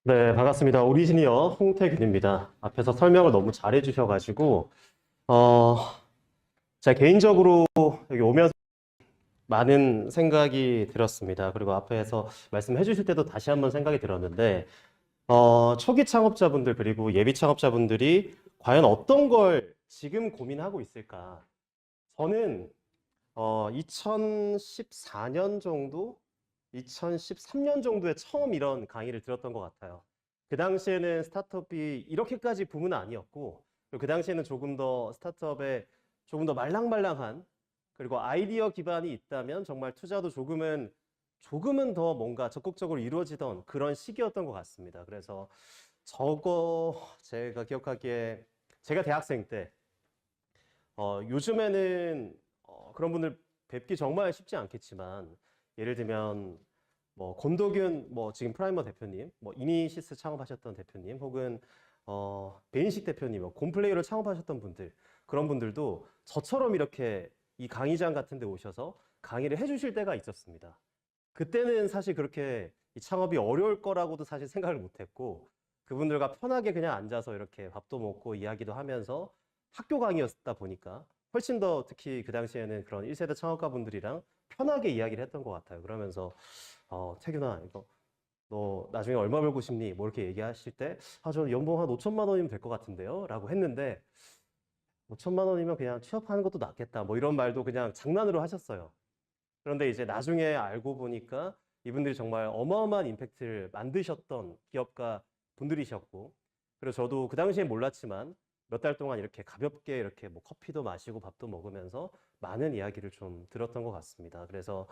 네, 반갑습니다. 오리지니어 홍태균입니다. 앞에서 설명을 너무 잘해 주셔가지고, 어, 제가 개인적으로 여기 오면서 많은 생각이 들었습니다. 그리고 앞에서 말씀해 주실 때도 다시 한번 생각이 들었는데, 초기 창업자분들 그리고 예비 창업자분들이 과연 어떤 걸 지금 고민하고 있을까? 저는 2014년 정도, 2013년 정도에 처음 이런 강의를 들었던 것 같아요. 그 당시에는 스타트업이 이렇게까지 붐은 아니었고, 그리고 그 당시에는 조금 더 스타트업에 조금 더 말랑말랑한, 그리고 아이디어 기반이 있다면 정말 투자도 조금은 더 뭔가 적극적으로 이루어지던 그런 시기였던 것 같습니다. 그래서 제가 기억하기에 제가 대학생 때 요즘에는 그런 분들 뵙기 정말 쉽지 않겠지만 예를 들면 뭐 곤도균 뭐 지금 프라이머 대표님, 뭐 이니시스 창업하셨던 대표님, 혹은 베인식 대표님, 뭐 곰플레이어를 창업하셨던 분들 그런 분들도 저처럼 이렇게 이 강의장 같은 데 오셔서 강의를 해주실 때가 있었습니다. 그때는 사실 그렇게 이 창업이 어려울 거라고도 사실 생각을 못했고 그분들과 편하게 그냥 앉아서 이렇게 밥도 먹고 이야기도 하면서 학교 강의였다 보니까 훨씬 더 특히 그 당시에는 그런 1세대 창업가 분들이랑 편하게 이야기를 했던 것 같아요. 그러면서 태균아 이거 너 나중에 얼마 벌고 싶니? 뭐 이렇게 얘기하실 때 저는 연봉 한 5천만 원이면 될 것 같은데요? 라고 했는데 5천만 원이면 그냥 취업하는 것도 낫겠다. 뭐 이런 말도 그냥 장난으로 하셨어요. 그런데 이제 나중에 알고 보니까 이분들이 정말 어마어마한 임팩트를 만드셨던 기업가 분들이셨고, 그리고 저도 그 당시에 몰랐지만 몇 달 동안 이렇게 가볍게 이렇게 뭐 커피도 마시고 밥도 먹으면서 많은 이야기를 좀 들었던 것 같습니다. 그래서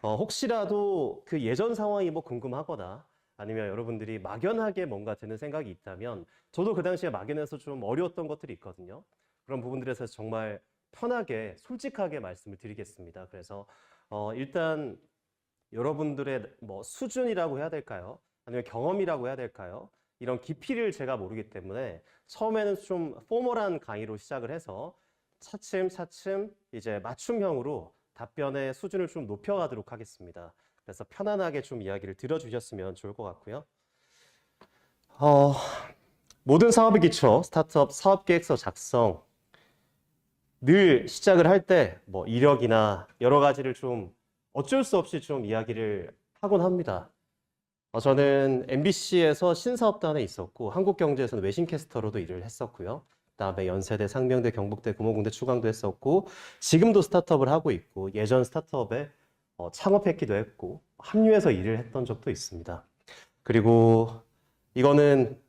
혹시라도 그 예전 상황이 뭐 궁금하거나 아니면 여러분들이 막연하게 뭔가 드는 생각이 있다면 저도 그 당시에 막연해서 좀 어려웠던 것들이 있거든요. 그런 부분들에서 정말 편하게 솔직하게 말씀을 드리겠습니다. 그래서 일단 여러분들의 뭐 수준이라고 해야 될까요? 아니면 경험이라고 해야 될까요? 이런 깊이를 제가 모르기 때문에 처음에는 좀 포멀한 강의로 시작을 해서 차츰차츰 이제 맞춤형으로 답변의 수준을 좀 높여가도록 하겠습니다. 그래서 편안하게 좀 이야기를 들어주셨으면 좋을 것 같고요. 어, 모든 사업의 기초, 스타트업 사업계획서 작성, 늘 시작을 할 때 뭐 이력이나 여러 가지를 좀 어쩔 수 없이 좀 이야기를 하곤 합니다. 저는 MBC에서 신사업단에 있었고 한국경제에서는 외신캐스터로도 일을 했었고요. 그다음에 연세대, 상명대, 경북대, 금호공대 추강도 했었고 지금도 스타트업을 하고 있고 예전 스타트업에 창업했기도 했고 합류해서 일을 했던 적도 있습니다. 그리고 이거는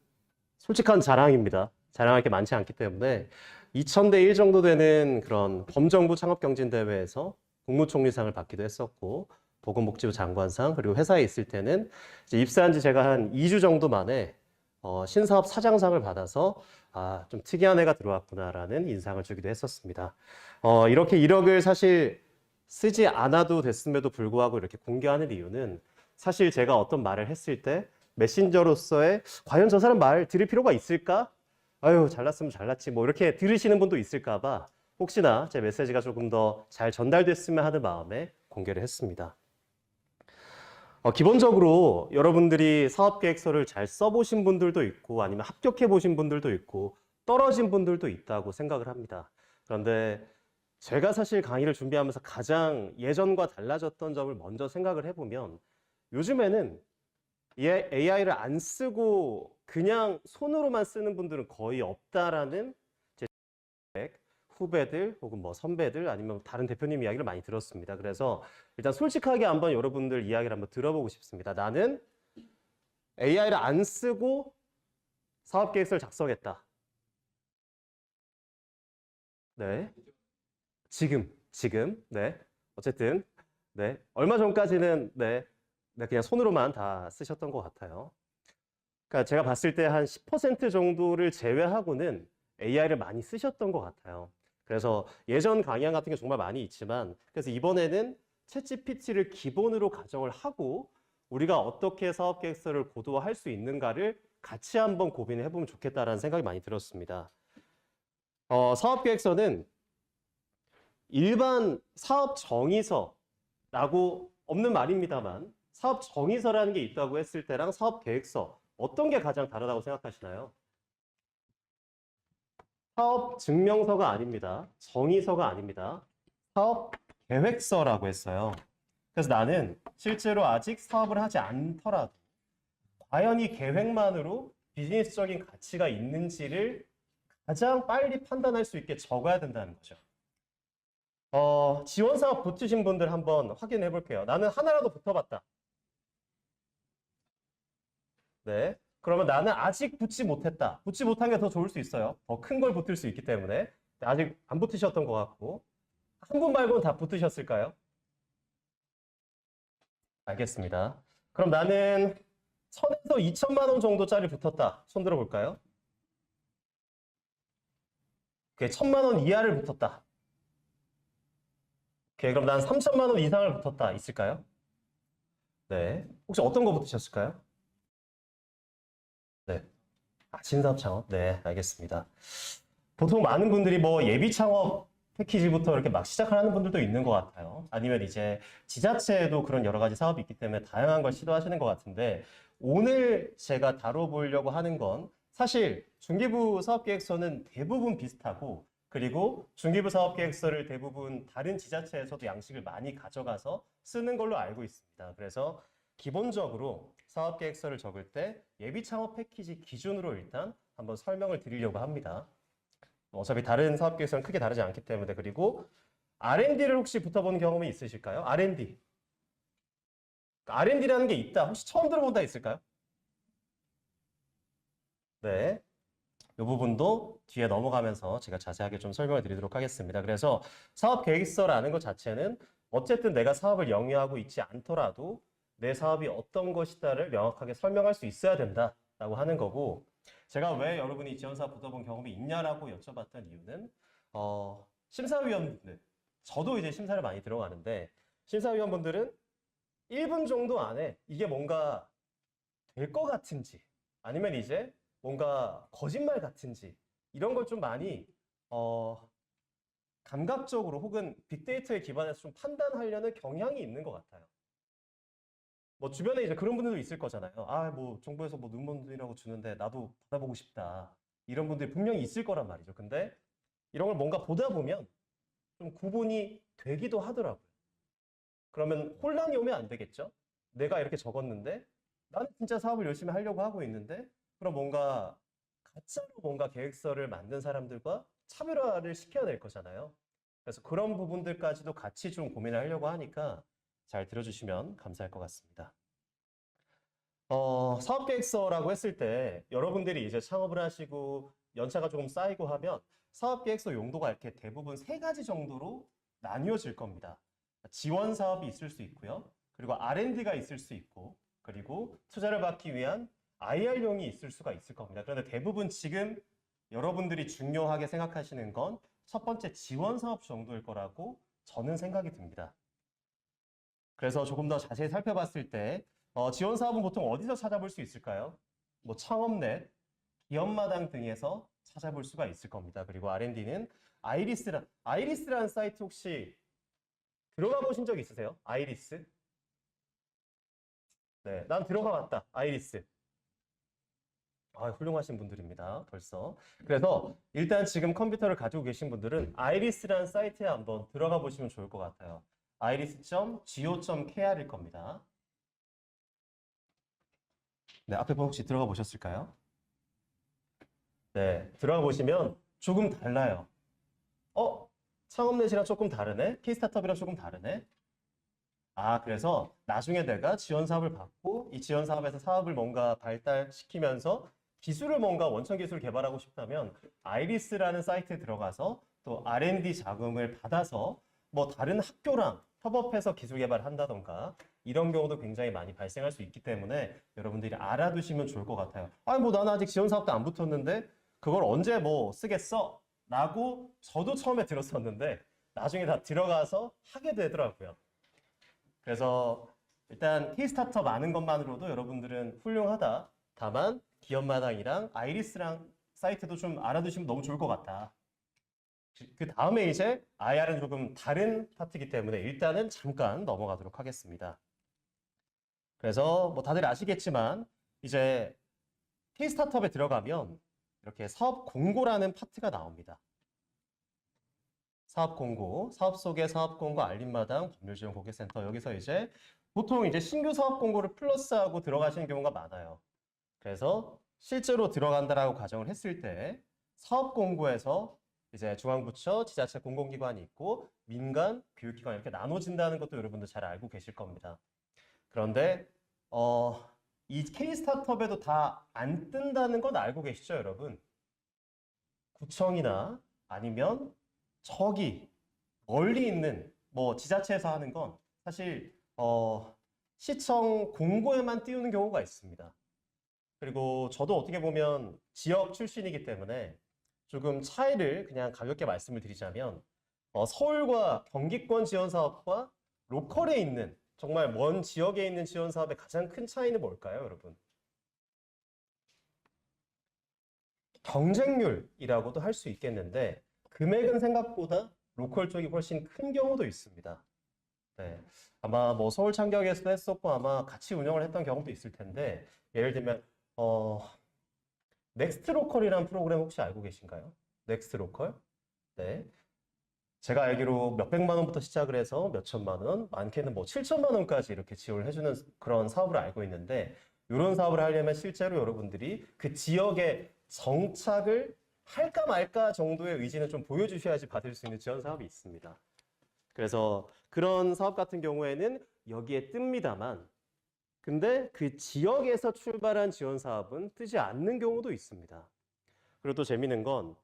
솔직한 자랑입니다. 자랑할 게 많지 않기 때문에 2000대 1 정도 되는 그런 범정부 창업경진대회에서 국무총리상을 받기도 했었고 보건복지부 장관상 그리고 회사에 있을 때는 이제 입사한 지 제가 한 2주 정도 만에 신사업 사장상을 받아서 좀 특이한 애가 들어왔구나라는 인상을 주기도 했었습니다. 이렇게 이력을 사실 쓰지 않아도 됐음에도 불구하고 이렇게 공개하는 이유는 사실 제가 어떤 말을 했을 때 메신저로서의 과연 저 사람 말 들을 필요가 있을까? 아유, 잘났으면 잘났지. 뭐 이렇게 들으시는 분도 있을까 봐 혹시나 제 메시지가 조금 더 잘 전달됐으면 하는 마음에 공개를 했습니다. 기본적으로 여러분들이 사업계획서를 잘 써보신 분들도 있고 아니면 합격해 보신 분들도 있고 떨어진 분들도 있다고 생각을 합니다. 그런데 제가 사실 강의를 준비하면서 가장 예전과 달라졌던 점을 먼저 생각을 해보면 요즘에는 AI를 안 쓰고 그냥 손으로만 쓰는 분들은 거의 없다라는 제 후배들 혹은 뭐 선배들 아니면 다른 대표님 이야기를 많이 들었습니다. 그래서 일단 솔직하게 한번 여러분들 이야기를 한번 들어보고 싶습니다. 나는 AI를 안 쓰고 사업 계획서를 작성했다. 네. 지금. 네. 어쨌든 네. 얼마 전까지는 네, 그냥 손으로만 다 쓰셨던 것 같아요. 그러니까 제가 봤을 때 한 10% 정도를 제외하고는 AI를 많이 쓰셨던 것 같아요. 그래서 예전 강연 같은 게 정말 많이 있지만 그래서 이번에는 챗GPT를 기본으로 가정을 하고 우리가 어떻게 사업 계획서를 고도화할 수 있는가를 같이 한번 고민을 해보면 좋겠다라는 생각이 많이 들었습니다. 사업 계획서는 일반 사업 정의서라고 없는 말입니다만 사업 정의서라는 게 있다고 했을 때랑 사업 계획서 어떤 게 가장 다르다고 생각하시나요? 사업 증명서가 아닙니다. 정의서가 아닙니다. 사업 계획서라고 했어요. 그래서 나는 실제로 아직 사업을 하지 않더라도 과연 이 계획만으로 비즈니스적인 가치가 있는지를 가장 빨리 판단할 수 있게 적어야 된다는 거죠. 지원 사업 붙으신 분들 한번 확인해 볼게요. 나는 하나라도 붙어봤다. 네. 그러면 나는 아직 붙지 못했다. 붙지 못한 게 더 좋을 수 있어요. 더 큰 걸 붙을 수 있기 때문에. 아직 안 붙으셨던 것 같고. 한 분 말고는 다 붙으셨을까요? 알겠습니다. 그럼 나는 1000에서 2000만 원 정도짜리 붙었다. 손 들어볼까요? 오케이, 1000만 원 이하를 붙었다. 오케이, 그럼 난 3000만 원 이상을 붙었다. 있을까요? 네. 혹시 어떤 거 붙으셨을까요? 네. 신사업 창업? 네, 알겠습니다. 보통 많은 분들이 뭐 예비 창업 패키지부터 이렇게 막 시작하는 분들도 있는 것 같아요. 아니면 이제 지자체에도 그런 여러 가지 사업이 있기 때문에 다양한 걸 시도하시는 것 같은데 오늘 제가 다뤄보려고 하는 건 사실 중기부 사업계획서는 대부분 비슷하고 그리고 중기부 사업계획서를 대부분 다른 지자체에서도 양식을 많이 가져가서 쓰는 걸로 알고 있습니다. 그래서 기본적으로 사업계획서를 적을 때 예비 창업 패키지 기준으로 일단 한번 설명을 드리려고 합니다. 어차피 다른 사업계획서는 크게 다르지 않기 때문에 그리고 R&D를 혹시 붙어본 경험이 있으실까요? R&D. R&D라는 게 있다. 혹시 처음 들어본 다 있을까요? 네. 이 부분도 뒤에 넘어가면서 제가 자세하게 좀 설명을 드리도록 하겠습니다. 그래서 사업계획서라는 것 자체는 어쨌든 내가 사업을 영위하고 있지 않더라도 내 사업이 어떤 것이다를 명확하게 설명할 수 있어야 된다라고 하는 거고 제가 왜 여러분이 지원사업 붙어본 경험이 있냐라고 여쭤봤던 이유는 심사위원분들 저도 이제 심사를 많이 들어가는데 심사위원분들은 1분 정도 안에 이게 뭔가 될 것 같은지 아니면 이제 뭔가 거짓말 같은지 이런 걸 좀 많이 감각적으로 혹은 빅데이터에 기반해서 좀 판단하려는 경향이 있는 것 같아요. 뭐 주변에 이제 그런 분들도 있을 거잖아요. 아, 뭐 정부에서 뭐 눈먼눈이라고 주는데 나도 받아보고 싶다. 이런 분들이 분명히 있을 거란 말이죠. 근데 이런 걸 뭔가 보다 보면 좀 구분이 되기도 하더라고요. 그러면 혼란이 오면 안 되겠죠? 내가 이렇게 적었는데 나는 진짜 사업을 열심히 하려고 하고 있는데 그럼 뭔가 가짜로 뭔가 계획서를 만든 사람들과 차별화를 시켜야 될 거잖아요. 그래서 그런 부분들까지도 같이 좀 고민을 하려고 하니까 잘 들어주시면 감사할 것 같습니다. 사업계획서라고 했을 때 여러분들이 이제 창업을 하시고 연차가 조금 쌓이고 하면 사업계획서 용도가 이렇게 대부분 세 가지 정도로 나뉘어질 겁니다. 지원 사업이 있을 수 있고요. 그리고 R&D가 있을 수 있고 그리고 투자를 받기 위한 IR용이 있을 수가 있을 겁니다. 그런데 대부분 지금 여러분들이 중요하게 생각하시는 건 첫 번째 지원 사업 정도일 거라고 저는 생각이 듭니다. 그래서 조금 더 자세히 살펴봤을 때 지원 사업은 보통 어디서 찾아볼 수 있을까요? 뭐 창업넷, 기업마당 등에서 찾아볼 수가 있을 겁니다. 그리고 R&D는 아이리스라는 사이트 혹시 들어가 보신 적 있으세요? 아이리스? 네, 난 들어가 봤다. 아이리스. 아, 훌륭하신 분들입니다. 벌써. 그래서 일단 지금 컴퓨터를 가지고 계신 분들은 아이리스라는 사이트에 한번 들어가 보시면 좋을 것 같아요. iris.go.kr일 겁니다. 네, 앞에 분 혹시 들어가 보셨을까요? 네, 들어가 보시면 조금 달라요. 창업넷이랑 조금 다르네? K스타트업이랑 조금 다르네? 아, 그래서 나중에 내가 지원 사업을 받고 이 지원 사업에서 사업을 뭔가 발달시키면서 기술을 뭔가 원천 기술을 개발하고 싶다면 아이리스라는 사이트에 들어가서 또 R&D 자금을 받아서 뭐 다른 학교랑 협업해서 기술 개발을 한다던가 이런 경우도 굉장히 많이 발생할 수 있기 때문에 여러분들이 알아두시면 좋을 것 같아요. 아니 뭐 나는 아직 지원 사업도 안 붙었는데 그걸 언제 뭐 쓰겠어? 라고 저도 처음에 들었었는데 나중에 다 들어가서 하게 되더라고요. 그래서 일단 K스타트업 아는 것만으로도 여러분들은 훌륭하다. 다만 기업마당이랑 아이리스랑 사이트도 좀 알아두시면 너무 좋을 것 같다. 그 다음에 이제 IR은 조금 다른 파트이기 때문에 일단은 잠깐 넘어가도록 하겠습니다. 그래서 뭐 다들 아시겠지만 이제 K-스타트업에 들어가면 이렇게 사업 공고라는 파트가 나옵니다. 사업 공고, 사업 소개, 사업 공고, 알림마당, 법률 지원 고객센터. 여기서 이제 보통 이제 신규 사업 공고를 플러스하고 들어가시는 경우가 많아요. 그래서 실제로 들어간다라고 가정을 했을 때 사업 공고에서 이제 중앙부처, 지자체 공공기관이 있고 민간, 교육기관 이렇게 나눠진다는 것도 여러분들 잘 알고 계실 겁니다. 그런데 이 K-스타트업에도 다 안 뜬다는 건 알고 계시죠, 여러분? 구청이나 아니면 저기 멀리 있는 뭐 지자체에서 하는 건 사실 시청 공고에만 띄우는 경우가 있습니다. 그리고 저도 어떻게 보면 지역 출신이기 때문에 조금 차이를 그냥 가볍게 말씀을 드리자면 서울과 경기권 지원 사업과 로컬에 있는 정말 먼 지역에 있는 지원 사업의 가장 큰 차이는 뭘까요, 여러분? 경쟁률이라고도 할 수 있겠는데 금액은 생각보다 로컬 쪽이 훨씬 큰 경우도 있습니다. 네, 아마 뭐 서울 창경에서도 했었고 아마 같이 운영을 했던 경우도 있을 텐데 예를 들면 넥스트 로컬이라는 프로그램 혹시 알고 계신가요? 넥스트 로컬? 네. 제가 알기로 몇백만 원부터 시작을 해서 몇천만 원, 많게는 뭐 7천만 원까지 이렇게 지원을 해주는 그런 사업을 알고 있는데 이런 사업을 하려면 실제로 여러분들이 그 지역에 정착을 할까 말까 정도의 의지는 좀 보여주셔야지 받을 수 있는 지원 사업이 있습니다. 그래서 그런 사업 같은 경우에는 여기에 뜹니다만 근데 그 지역에서 출발한 지원 사업은 뜨지 않는 경우도 있습니다. 그리고 또 재밌는 건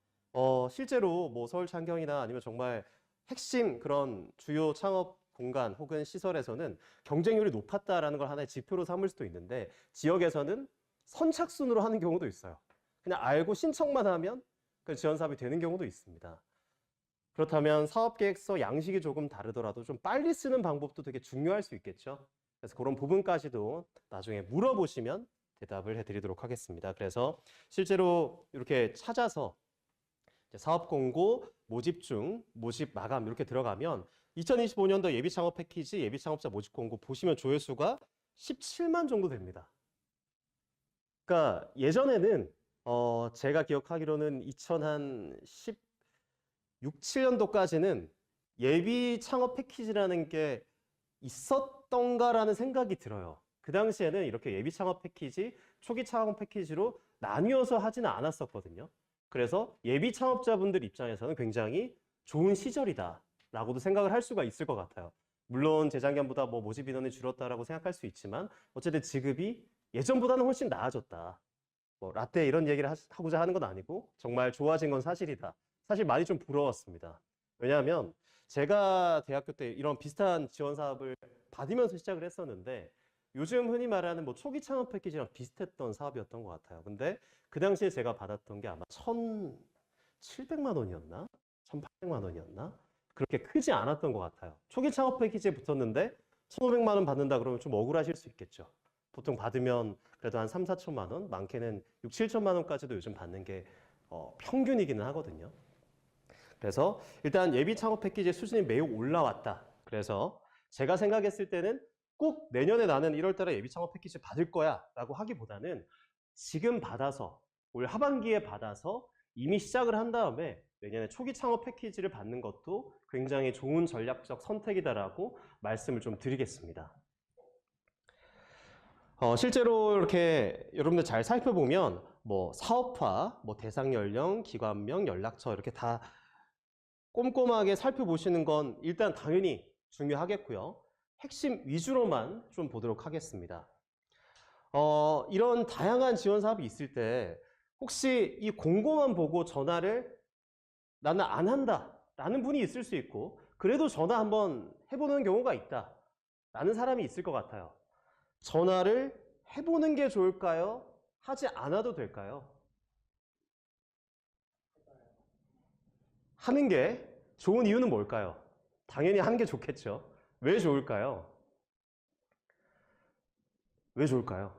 실제로 뭐 서울 창경이나 아니면 정말 핵심 그런 주요 창업 공간 혹은 시설에서는 경쟁률이 높았다라는 걸 하나의 지표로 삼을 수도 있는데 지역에서는 선착순으로 하는 경우도 있어요. 그냥 알고 신청만 하면 그 지원 사업이 되는 경우도 있습니다. 그렇다면 사업계획서 양식이 조금 다르더라도 좀 빨리 쓰는 방법도 되게 중요할 수 있겠죠. 그래서 그런 부분까지도 나중에 물어보시면 대답을 해드리도록 하겠습니다. 그래서 실제로 이렇게 찾아서 사업 공고, 모집 중, 모집 마감 이렇게 들어가면 2025년도 예비 창업 패키지, 예비 창업자 모집 공고 보시면 조회수가 17만 정도 됩니다. 그러니까 예전에는 제가 기억하기로는 2016, 7년도까지는 예비 창업 패키지라는 게 있었던가라는 생각이 들어요. 그 당시에는 이렇게 예비 창업 패키지, 초기 창업 패키지로 나뉘어서 하지는 않았었거든요. 그래서 예비 창업자분들 입장에서는 굉장히 좋은 시절이다라고도 생각을 할 수가 있을 것 같아요. 물론 재작년보다 뭐 모집 인원이 줄었다라고 생각할 수 있지만 어쨌든 지급이 예전보다는 훨씬 나아졌다. 뭐 라떼 이런 얘기를 하고자 하는 건 아니고 정말 좋아진 건 사실이다. 사실 많이 좀 부러웠습니다. 왜냐하면 제가 대학교 때 이런 비슷한 지원 사업을 받으면서 시작을 했었는데 요즘 흔히 말하는 뭐 초기 창업 패키지랑 비슷했던 사업이었던 것 같아요. 근데 그 당시에 제가 받았던 게 아마 1,700만 원이었나? 1,800만 원이었나? 그렇게 크지 않았던 것 같아요. 초기 창업 패키지에 붙었는데 1,500만 원 받는다 그러면 좀 억울하실 수 있겠죠. 보통 받으면 그래도 한 3, 4천만 원, 많게는 6, 7천만 원까지도 요즘 받는 게 평균이기는 하거든요. 그래서 일단 예비 창업 패키지의 수준이 매우 올라왔다. 그래서 제가 생각했을 때는 꼭 내년에 나는 1월 달에 예비 창업 패키지 받을 거야 라고 하기보다는 지금 받아서 올 하반기에 받아서 이미 시작을 한 다음에 내년에 초기 창업 패키지를 받는 것도 굉장히 좋은 전략적 선택이다라고 말씀을 좀 드리겠습니다. 실제로 이렇게 여러분들 잘 살펴보면 뭐 사업화, 뭐 대상 연령, 기관명, 연락처 이렇게 다 꼼꼼하게 살펴보시는 건 일단 당연히 중요하겠고요. 핵심 위주로만 좀 보도록 하겠습니다. 이런 다양한 지원 사업이 있을 때 혹시 이 공고만 보고 전화를 나는 안 한다 라는 분이 있을 수 있고 그래도 전화 한번 해보는 경우가 있다 라는 사람이 있을 것 같아요. 전화를 해보는 게 좋을까요? 하지 않아도 될까요? 하는 게 좋은 이유는 뭘까요? 당연히 하는 게 좋겠죠. 왜 좋을까요? 왜 좋을까요?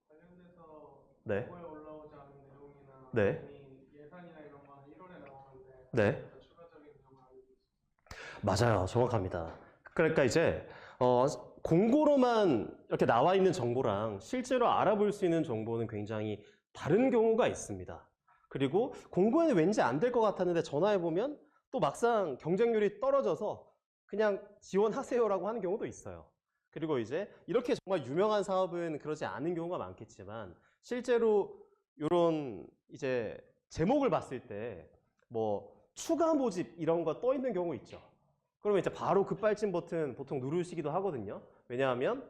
관련돼서 네. 공고에 올라오지 않은 내용이나 네. 예산이나 이런 거 1월에 나오는데 네. 더 추가적인 내용을 알고 있습니다. 맞아요. 정확합니다. 그러니까 이제 공고로만 이렇게 나와 있는 정보랑 실제로 알아볼 수 있는 정보는 굉장히 다른 경우가 있습니다. 그리고 공고에는 왠지 안 될 것 같았는데 전화해보면 또 막상 경쟁률이 떨어져서 그냥 지원하세요라고 하는 경우도 있어요. 그리고 이제 이렇게 정말 유명한 사업은 그러지 않은 경우가 많겠지만 실제로 이런 이제 제목을 봤을 때 뭐 추가 모집 이런 거 떠 있는 경우 있죠. 그러면 이제 바로 급발진 버튼 보통 누르시기도 하거든요. 왜냐하면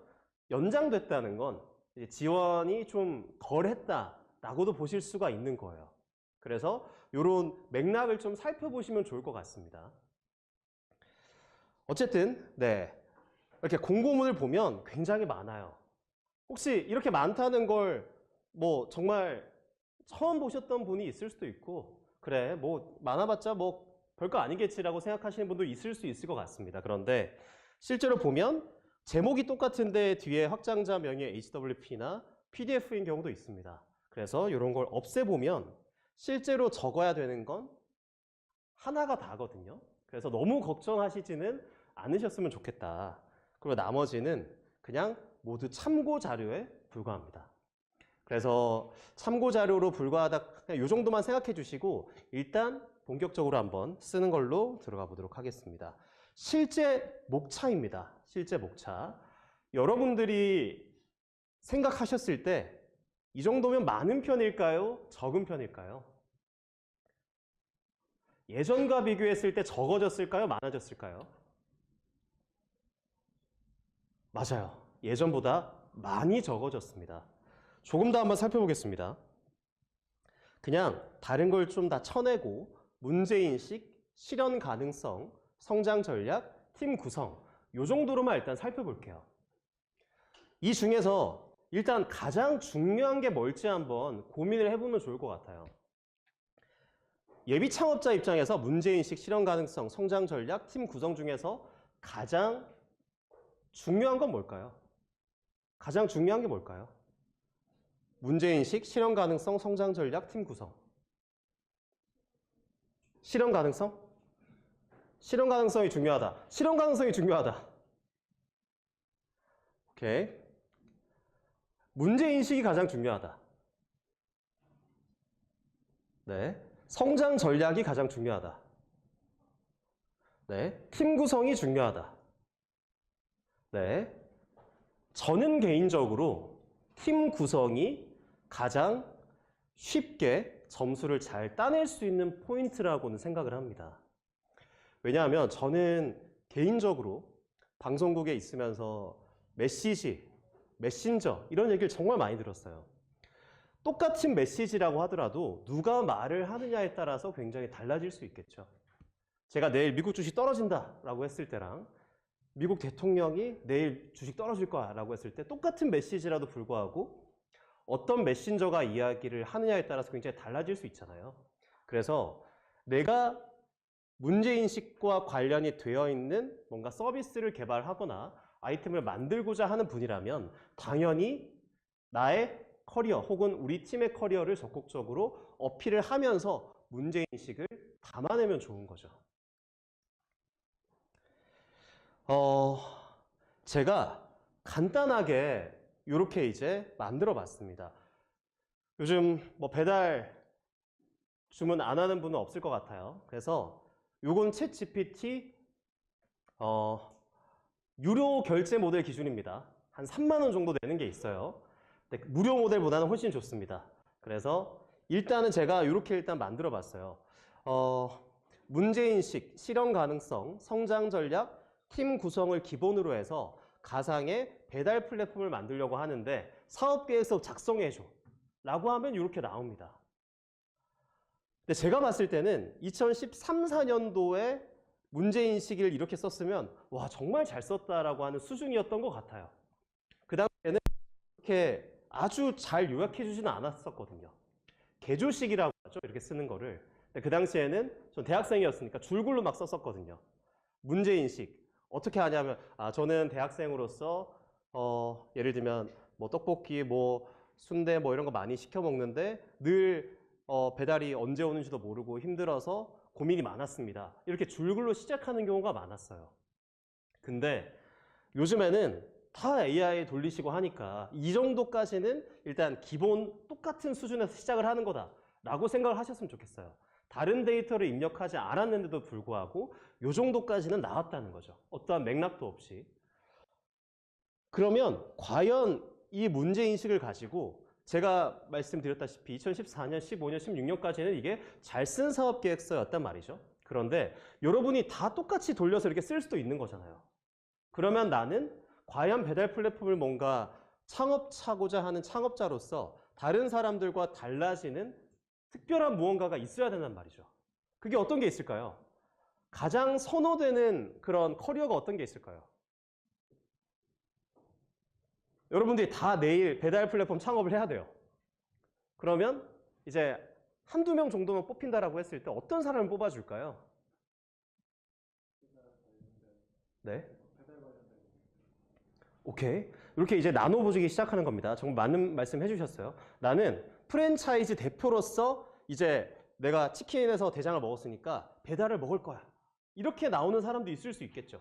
연장됐다는 건 이제 지원이 좀 덜했다라고도 보실 수가 있는 거예요. 그래서 이런 맥락을 좀 살펴보시면 좋을 것 같습니다. 어쨌든 네, 이렇게 공고문을 보면 굉장히 많아요. 혹시 이렇게 많다는 걸 뭐 정말 처음 보셨던 분이 있을 수도 있고 그래 뭐 많아봤자 뭐 별거 아니겠지라고 생각하시는 분도 있을 수 있을 것 같습니다. 그런데 실제로 보면 제목이 똑같은데 뒤에 확장자 명의 HWP나 PDF인 경우도 있습니다. 그래서 이런 걸 없애보면 실제로 적어야 되는 건 하나가 다거든요. 그래서 너무 걱정하시지는 않으셨으면 좋겠다. 그리고 나머지는 그냥 모두 참고 자료에 불과합니다. 그래서 참고 자료로 불과하다 그냥 이 정도만 생각해 주시고 일단 본격적으로 한번 쓰는 걸로 들어가 보도록 하겠습니다. 실제 목차입니다. 실제 목차. 여러분들이 생각하셨을 때 이 정도면 많은 편일까요? 적은 편일까요? 예전과 비교했을 때 적어졌을까요? 많아졌을까요? 맞아요. 예전보다 많이 적어졌습니다. 조금 더 한번 살펴보겠습니다. 그냥 다른 걸 좀 다 쳐내고 문제인식, 실현 가능성, 성장 전략, 팀 구성 이 정도로만 일단 살펴볼게요. 이 중에서 일단 가장 중요한 게 뭘지 한번 고민을 해보면 좋을 것 같아요. 예비 창업자 입장에서 문제인식, 실현 가능성, 성장 전략, 팀 구성 중에서 가장 중요한 건 뭘까요? 가장 중요한 게 뭘까요? 문제인식, 실현 가능성, 성장 전략, 팀 구성. 실현 가능성? 실현 가능성이 중요하다. 실현 가능성이 중요하다. 오케이. 문제인식이 가장 중요하다. 네. 성장 전략이 가장 중요하다. 네. 팀 구성이 중요하다. 네. 저는 개인적으로 팀 구성이 가장 쉽게 점수를 잘 따낼 수 있는 포인트라고는 생각을 합니다. 왜냐하면 저는 개인적으로 방송국에 있으면서 메신저 이런 얘기를 정말 많이 들었어요. 똑같은 메시지라고 하더라도 누가 말을 하느냐에 따라서 굉장히 달라질 수 있겠죠. 제가 내일 미국 주식 떨어진다라고 했을 때랑 미국 대통령이 내일 주식 떨어질 거야라고 했을 때 똑같은 메시지라도 불구하고 어떤 메신저가 이야기를 하느냐에 따라서 굉장히 달라질 수 있잖아요. 그래서 내가 문제인식과 관련이 되어 있는 뭔가 서비스를 개발하거나 아이템을 만들고자 하는 분이라면 당연히 나의 커리어 혹은 우리 팀의 커리어를 적극적으로 어필을 하면서 문제인식을 담아내면 좋은 거죠. 제가 간단하게 이렇게 이제 만들어 봤습니다. 요즘 뭐 배달 주문 안 하는 분은 없을 것 같아요. 그래서 요건 챗 GPT 유료 결제 모델 기준입니다. 한 3만 원 정도 되는 게 있어요. 근데 무료 모델보다는 훨씬 좋습니다. 그래서 일단은 제가 이렇게 일단 만들어 봤어요. 문제인식, 실현 가능성, 성장 전략, 팀 구성을 기본으로 해서 가상의 배달 플랫폼을 만들려고 하는데 사업계획서 작성해줘 라고 하면 이렇게 나옵니다. 근데 제가 봤을 때는 2013, 14년도에 문제인식을 이렇게 썼으면 와 정말 잘 썼다라고 하는 수준이었던 것 같아요. 그 당시에는 이렇게 아주 잘 요약해 주지는 않았었거든요. 개조식이라고 하죠. 이렇게 쓰는 거를. 근데 그 당시에는 전 대학생이었으니까 줄글로 막 썼었거든요. 문제인식 어떻게 하냐면 저는 대학생으로서 예를 들면 뭐 떡볶이 뭐 순대 뭐 이런 거 많이 시켜 먹는데 늘 배달이 언제 오는지도 모르고 힘들어서 고민이 많았습니다. 이렇게 줄글로 시작하는 경우가 많았어요. 근데 요즘에는 다 AI 돌리시고 하니까 이 정도까지는 일단 기본 똑같은 수준에서 시작을 하는 거다라고 생각을 하셨으면 좋겠어요. 다른 데이터를 입력하지 않았는데도 불구하고 이 정도까지는 나왔다는 거죠. 어떠한 맥락도 없이. 그러면 과연 이 문제인식을 가지고 제가 말씀드렸다시피 2014년, 15년, 16년까지는 이게 잘 쓴 사업계획서였단 말이죠. 그런데 여러분이 다 똑같이 돌려서 이렇게 쓸 수도 있는 거잖아요. 그러면 나는 과연 배달 플랫폼을 뭔가 창업하고자 하는 창업자로서 다른 사람들과 달라지는 특별한 무언가가 있어야 된단 말이죠. 그게 어떤 게 있을까요? 가장 선호되는 그런 커리어가 어떤 게 있을까요? 여러분들이 다 내일 배달 플랫폼 창업을 해야 돼요. 그러면 이제 한두 명 정도만 뽑힌다라고 했을 때 어떤 사람을 뽑아줄까요? 네. 오케이. 이렇게 이제 나눠보기 시작하는 겁니다. 정말 맞는 말씀 해주셨어요. 나는 프랜차이즈 대표로서 이제 내가 치킨에서 대장을 먹었으니까 배달을 먹을 거야. 이렇게 나오는 사람도 있을 수 있겠죠.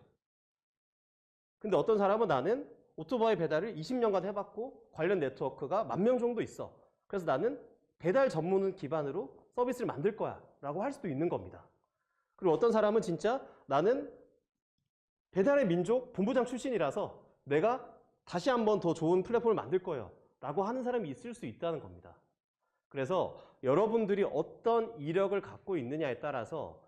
근데 어떤 사람은 나는 오토바이 배달을 20년간 해봤고 관련 네트워크가 10,000명 정도 있어. 그래서 나는 배달 전문 기반으로 서비스를 만들 거야 라고 할 수도 있는 겁니다. 그리고 어떤 사람은 진짜 나는 배달의 민족 본부장 출신이라서 내가 다시 한번 더 좋은 플랫폼을 만들 거예요 라고 하는 사람이 있을 수 있다는 겁니다. 그래서 여러분들이 어떤 이력을 갖고 있느냐에 따라서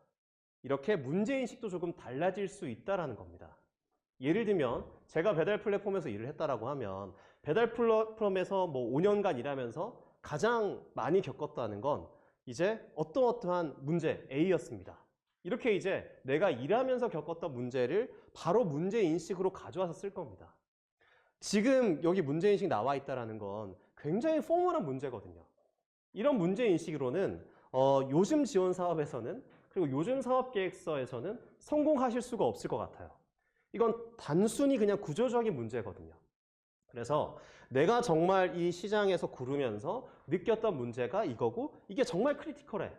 이렇게 문제인식도 조금 달라질 수 있다는 겁니다. 예를 들면 제가 배달 플랫폼에서 일을 했다라고 하면 배달 플랫폼에서 뭐 5년간 일하면서 가장 많이 겪었다는 건 이제 어떠한 문제 A였습니다. 이렇게 이제 내가 일하면서 겪었던 문제를 바로 문제인식으로 가져와서 쓸 겁니다. 지금 여기 문제인식 나와 있다는 건 굉장히 포멀한 문제거든요. 이런 문제인식으로는 요즘 지원 사업에서는 그리고 요즘 사업계획서에서는 성공하실 수가 없을 것 같아요. 이건 단순히 그냥 구조적인 문제거든요. 그래서 내가 정말 이 시장에서 구르면서 느꼈던 문제가 이거고 이게 정말 크리티컬해.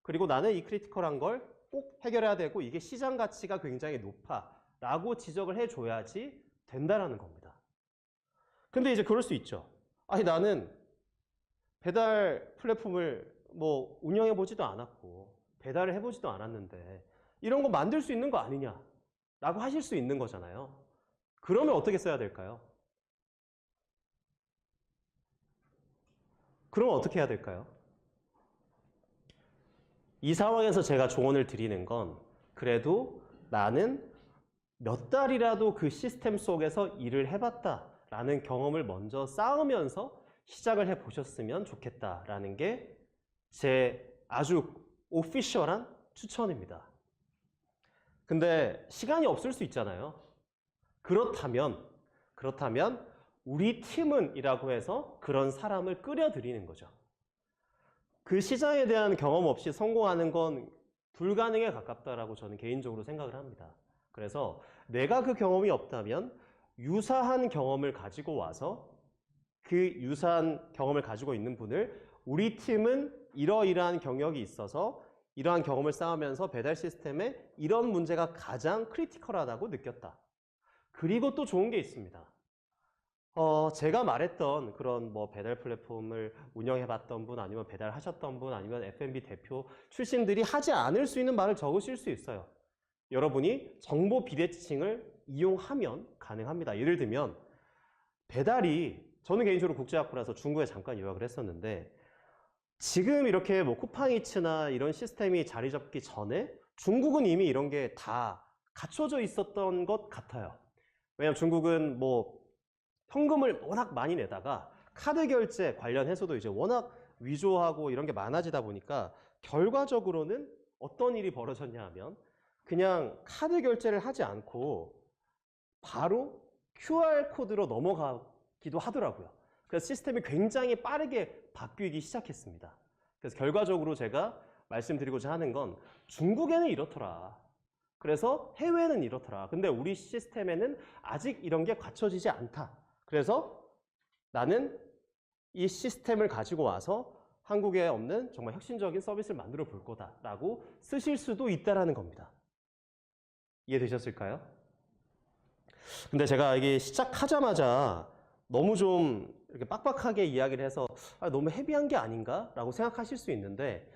그리고 나는 이 크리티컬한 걸 꼭 해결해야 되고 이게 시장 가치가 굉장히 높아 라고 지적을 해줘야지 된다라는 겁니다. 근데 이제 그럴 수 있죠. 아니 나는 배달 플랫폼을 뭐 운영해 보지도 않았고 배달을 해보지도 않았는데 이런 거 만들 수 있는 거 아니냐 라고 하실 수 있는 거잖아요. 그러면 어떻게 써야 될까요? 그러면 어떻게 해야 될까요? 이 상황에서 제가 조언을 드리는 건 그래도 나는 몇 달이라도 그 시스템 속에서 일을 해봤다라는 경험을 먼저 쌓으면서 시작을 해보셨으면 좋겠다라는 게 제 아주 오피셜한 추천입니다. 근데 시간이 없을 수 있잖아요. 그렇다면 우리 팀은 이라고 해서 그런 사람을 끌어들이는 거죠. 그 시장에 대한 경험 없이 성공하는 건 불가능에 가깝다라고 저는 개인적으로 생각을 합니다. 그래서 내가 그 경험이 없다면 유사한 경험을 가지고 와서 그 유사한 경험을 가지고 있는 분을 우리 팀은 이러이러한 경력이 있어서 이러한 경험을 쌓으면서 배달 시스템에 이런 문제가 가장 크리티컬하다고 느꼈다. 그리고 또 좋은 게 있습니다. 제가 말했던 그런 뭐 배달 플랫폼을 운영해봤던 분 아니면 배달하셨던 분 아니면 F&B 대표 출신들이 하지 않을 수 있는 말을 적으실 수 있어요. 여러분이 정보 비대칭을 이용하면 가능합니다. 예를 들면 배달이 저는 개인적으로 국제학부라서 중국에 잠깐 유학을 했었는데 지금 이렇게 뭐 쿠팡이츠나 이런 시스템이 자리 잡기 전에 중국은 이미 이런 게 다 갖춰져 있었던 것 같아요. 왜냐하면 중국은 뭐 현금을 워낙 많이 내다가 카드 결제 관련해서도 이제 워낙 위조하고 이런 게 많아지다 보니까 결과적으로는 어떤 일이 벌어졌냐 하면 그냥 카드 결제를 하지 않고 바로 QR코드로 넘어가기도 하더라고요. 그래서 시스템이 굉장히 빠르게 바뀌기 시작했습니다. 그래서 결과적으로 제가 말씀드리고자 하는 건 중국에는 이렇더라. 그래서 해외는 이렇더라. 근데 우리 시스템에는 아직 이런 게 갖춰지지 않다. 그래서 나는 이 시스템을 가지고 와서 한국에 없는 정말 혁신적인 서비스를 만들어 볼 거다라고 쓰실 수도 있다라는 겁니다. 이해되셨을까요? 근데 제가 이게 시작하자마자 너무 좀 이렇게 빡빡하게 이야기를 해서 너무 헤비한 게 아닌가? 라고 생각하실 수 있는데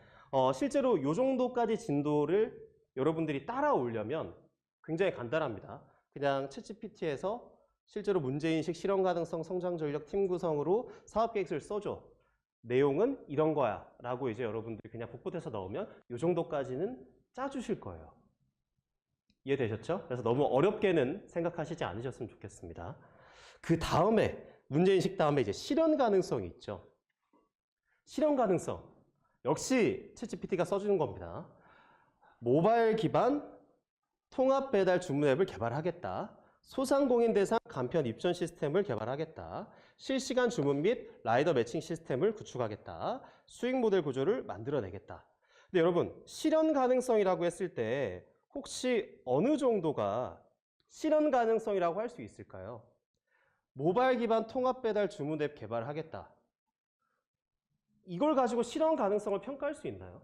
실제로 이 정도까지 진도를 여러분들이 따라오려면 굉장히 간단합니다. 그냥 챗GPT에서 실제로 문제인식, 실현 가능성, 성장 전략, 팀 구성으로 사업 계획서를 써줘. 내용은 이런 거야 라고 이제 여러분들이 그냥 복붙해서 넣으면 이 정도까지는 짜주실 거예요. 이해되셨죠? 그래서 너무 어렵게는 생각하시지 않으셨으면 좋겠습니다. 그 다음에 문제인식 다음에 이제 실현 가능성이 있죠. 실현 가능성 역시 챗GPT가 써주는 겁니다. 모바일 기반 통합 배달 주문 앱을 개발하겠다. 소상공인 대상 간편 입점 시스템을 개발하겠다. 실시간 주문 및 라이더 매칭 시스템을 구축하겠다. 수익 모델 구조를 만들어내겠다. 근데 여러분 실현 가능성이라고 했을 때 혹시 어느 정도가 실현 가능성이라고 할 수 있을까요? 모바일 기반 통합 배달 주문 앱 개발하겠다. 이걸 가지고 실현 가능성을 평가할 수 있나요?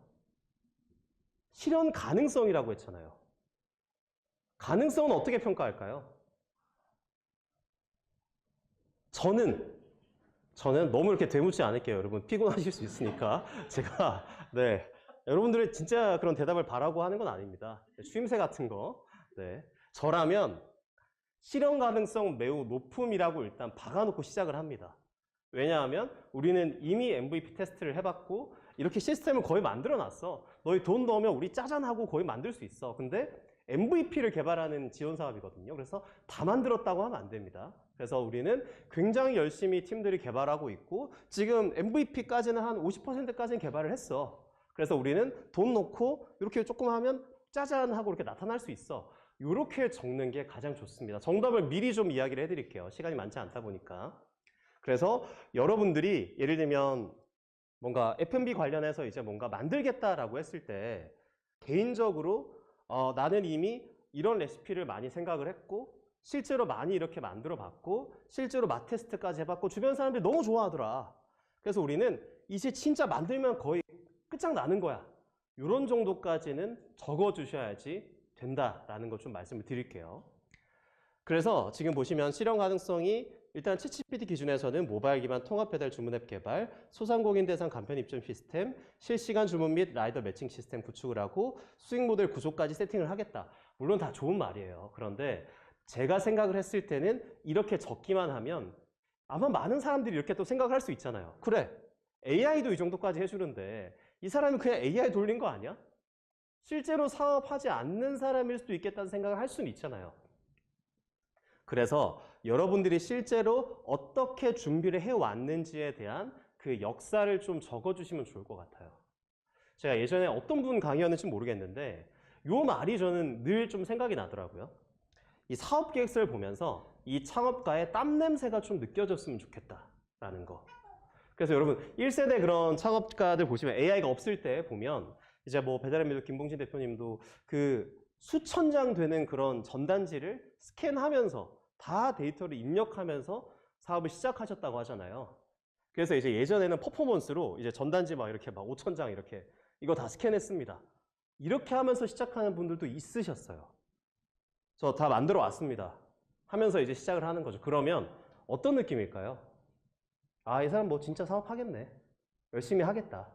실현 가능성이라고 했잖아요. 가능성은 어떻게 평가할까요? 저는 너무 이렇게 되묻지 않을게요. 여러분 피곤하실 수 있으니까 제가 여러분들의 진짜 그런 대답을 바라고 하는 건 아닙니다. 추임새 같은 거. 저라면 실현 가능성 매우 높음이라고 일단 박아놓고 시작을 합니다. 왜냐하면 우리는 이미 MVP 테스트를 해봤고 이렇게 시스템을 거의 만들어 놨어. 너희 돈 넣으면 우리 짜잔하고 거의 만들 수 있어. 근데 MVP를 개발하는 지원 사업이거든요. 그래서 다 만들었다고 하면 안 됩니다. 그래서 우리는 굉장히 열심히 팀들이 개발하고 있고 지금 MVP까지는 한 50%까지는 개발을 했어. 그래서 우리는 돈 넣고 이렇게 조금 하면 짜잔 하고 이렇게 나타날 수 있어. 이렇게 적는 게 가장 좋습니다. 정답을 미리 좀 이야기를 해드릴게요. 시간이 많지 않다 보니까. 그래서 여러분들이 예를 들면 뭔가 F&B 관련해서 이제 뭔가 만들겠다라고 했을 때 개인적으로 나는 이미 이런 레시피를 많이 생각을 했고 실제로 많이 이렇게 만들어 봤고 실제로 맛 테스트까지 해봤고 주변 사람들이 너무 좋아하더라. 그래서 우리는 이제 진짜 만들면 거의 끝장나는 거야. 이런 정도까지는 적어주셔야지 된다라는 걸 좀 말씀을 드릴게요. 그래서 지금 보시면 실현 가능성이 일단 챗GPT 기준에서는 모바일 기반 통합 배달 주문 앱 개발, 소상공인 대상 간편 입점 시스템, 실시간 주문 및 라이더 매칭 시스템 구축을 하고 수익 모델 구조까지 세팅을 하겠다. 물론 다 좋은 말이에요. 그런데 제가 생각을 했을 때는 이렇게 적기만 하면 아마 많은 사람들이 이렇게 또 생각을 할 수 있잖아요. 그래, AI도 이 정도까지 해주는데 이 사람은 그냥 AI 돌린 거 아니야? 실제로 사업하지 않는 사람일 수도 있겠다는 생각을 할 수는 있잖아요. 그래서 여러분들이 실제로 어떻게 준비를 해왔는지에 대한 그 역사를 좀 적어주시면 좋을 것 같아요. 제가 예전에 어떤 분 강의였는지 모르겠는데 요 말이 저는 늘 좀 생각이 나더라고요. 이 사업 계획서를 보면서 이 창업가의 땀 냄새가 좀 느껴졌으면 좋겠다라는 거. 그래서 여러분 1세대 그런 창업가들 보시면 AI가 없을 때 보면 이제 뭐 배달앱에도 김봉신 대표님도 그 수천 장 되는 그런 전단지를 스캔하면서 다 데이터를 입력하면서 사업을 시작하셨다고 하잖아요. 그래서 이제 예전에는 퍼포먼스로 이제 전단지 막 이렇게 막 5천 장 이렇게 이거 다 스캔했습니다. 이렇게 하면서 시작하는 분들도 있으셨어요. 저 다 만들어 왔습니다. 하면서 이제 시작을 하는 거죠. 그러면 어떤 느낌일까요? 아, 이 사람 뭐 진짜 사업하겠네. 열심히 하겠다.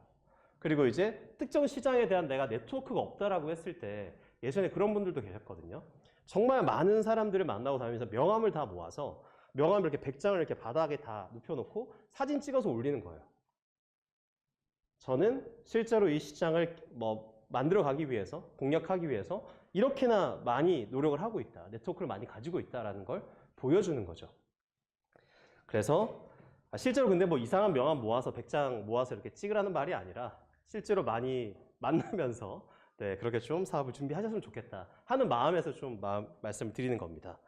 그리고 이제 특정 시장에 대한 내가 네트워크가 없다라고 했을 때 예전에 그런 분들도 계셨거든요. 정말 많은 사람들을 만나고 다니면서 명함을 다 모아서 명함을 이렇게 100장을 이렇게 바닥에 다 눕혀놓고 사진 찍어서 올리는 거예요. 저는 실제로 이 시장을 뭐 만들어가기 위해서, 공략하기 위해서 이렇게나 많이 노력을 하고 있다. 네트워크를 많이 가지고 있다라는 걸 보여주는 거죠. 그래서 실제로 근데 뭐 이상한 명함 모아서 100장 모아서 이렇게 찍으라는 말이 아니라 실제로 많이 만나면서 그렇게 좀 사업을 준비하셨으면 좋겠다 하는 마음에서 좀 말씀을 드리는 겁니다.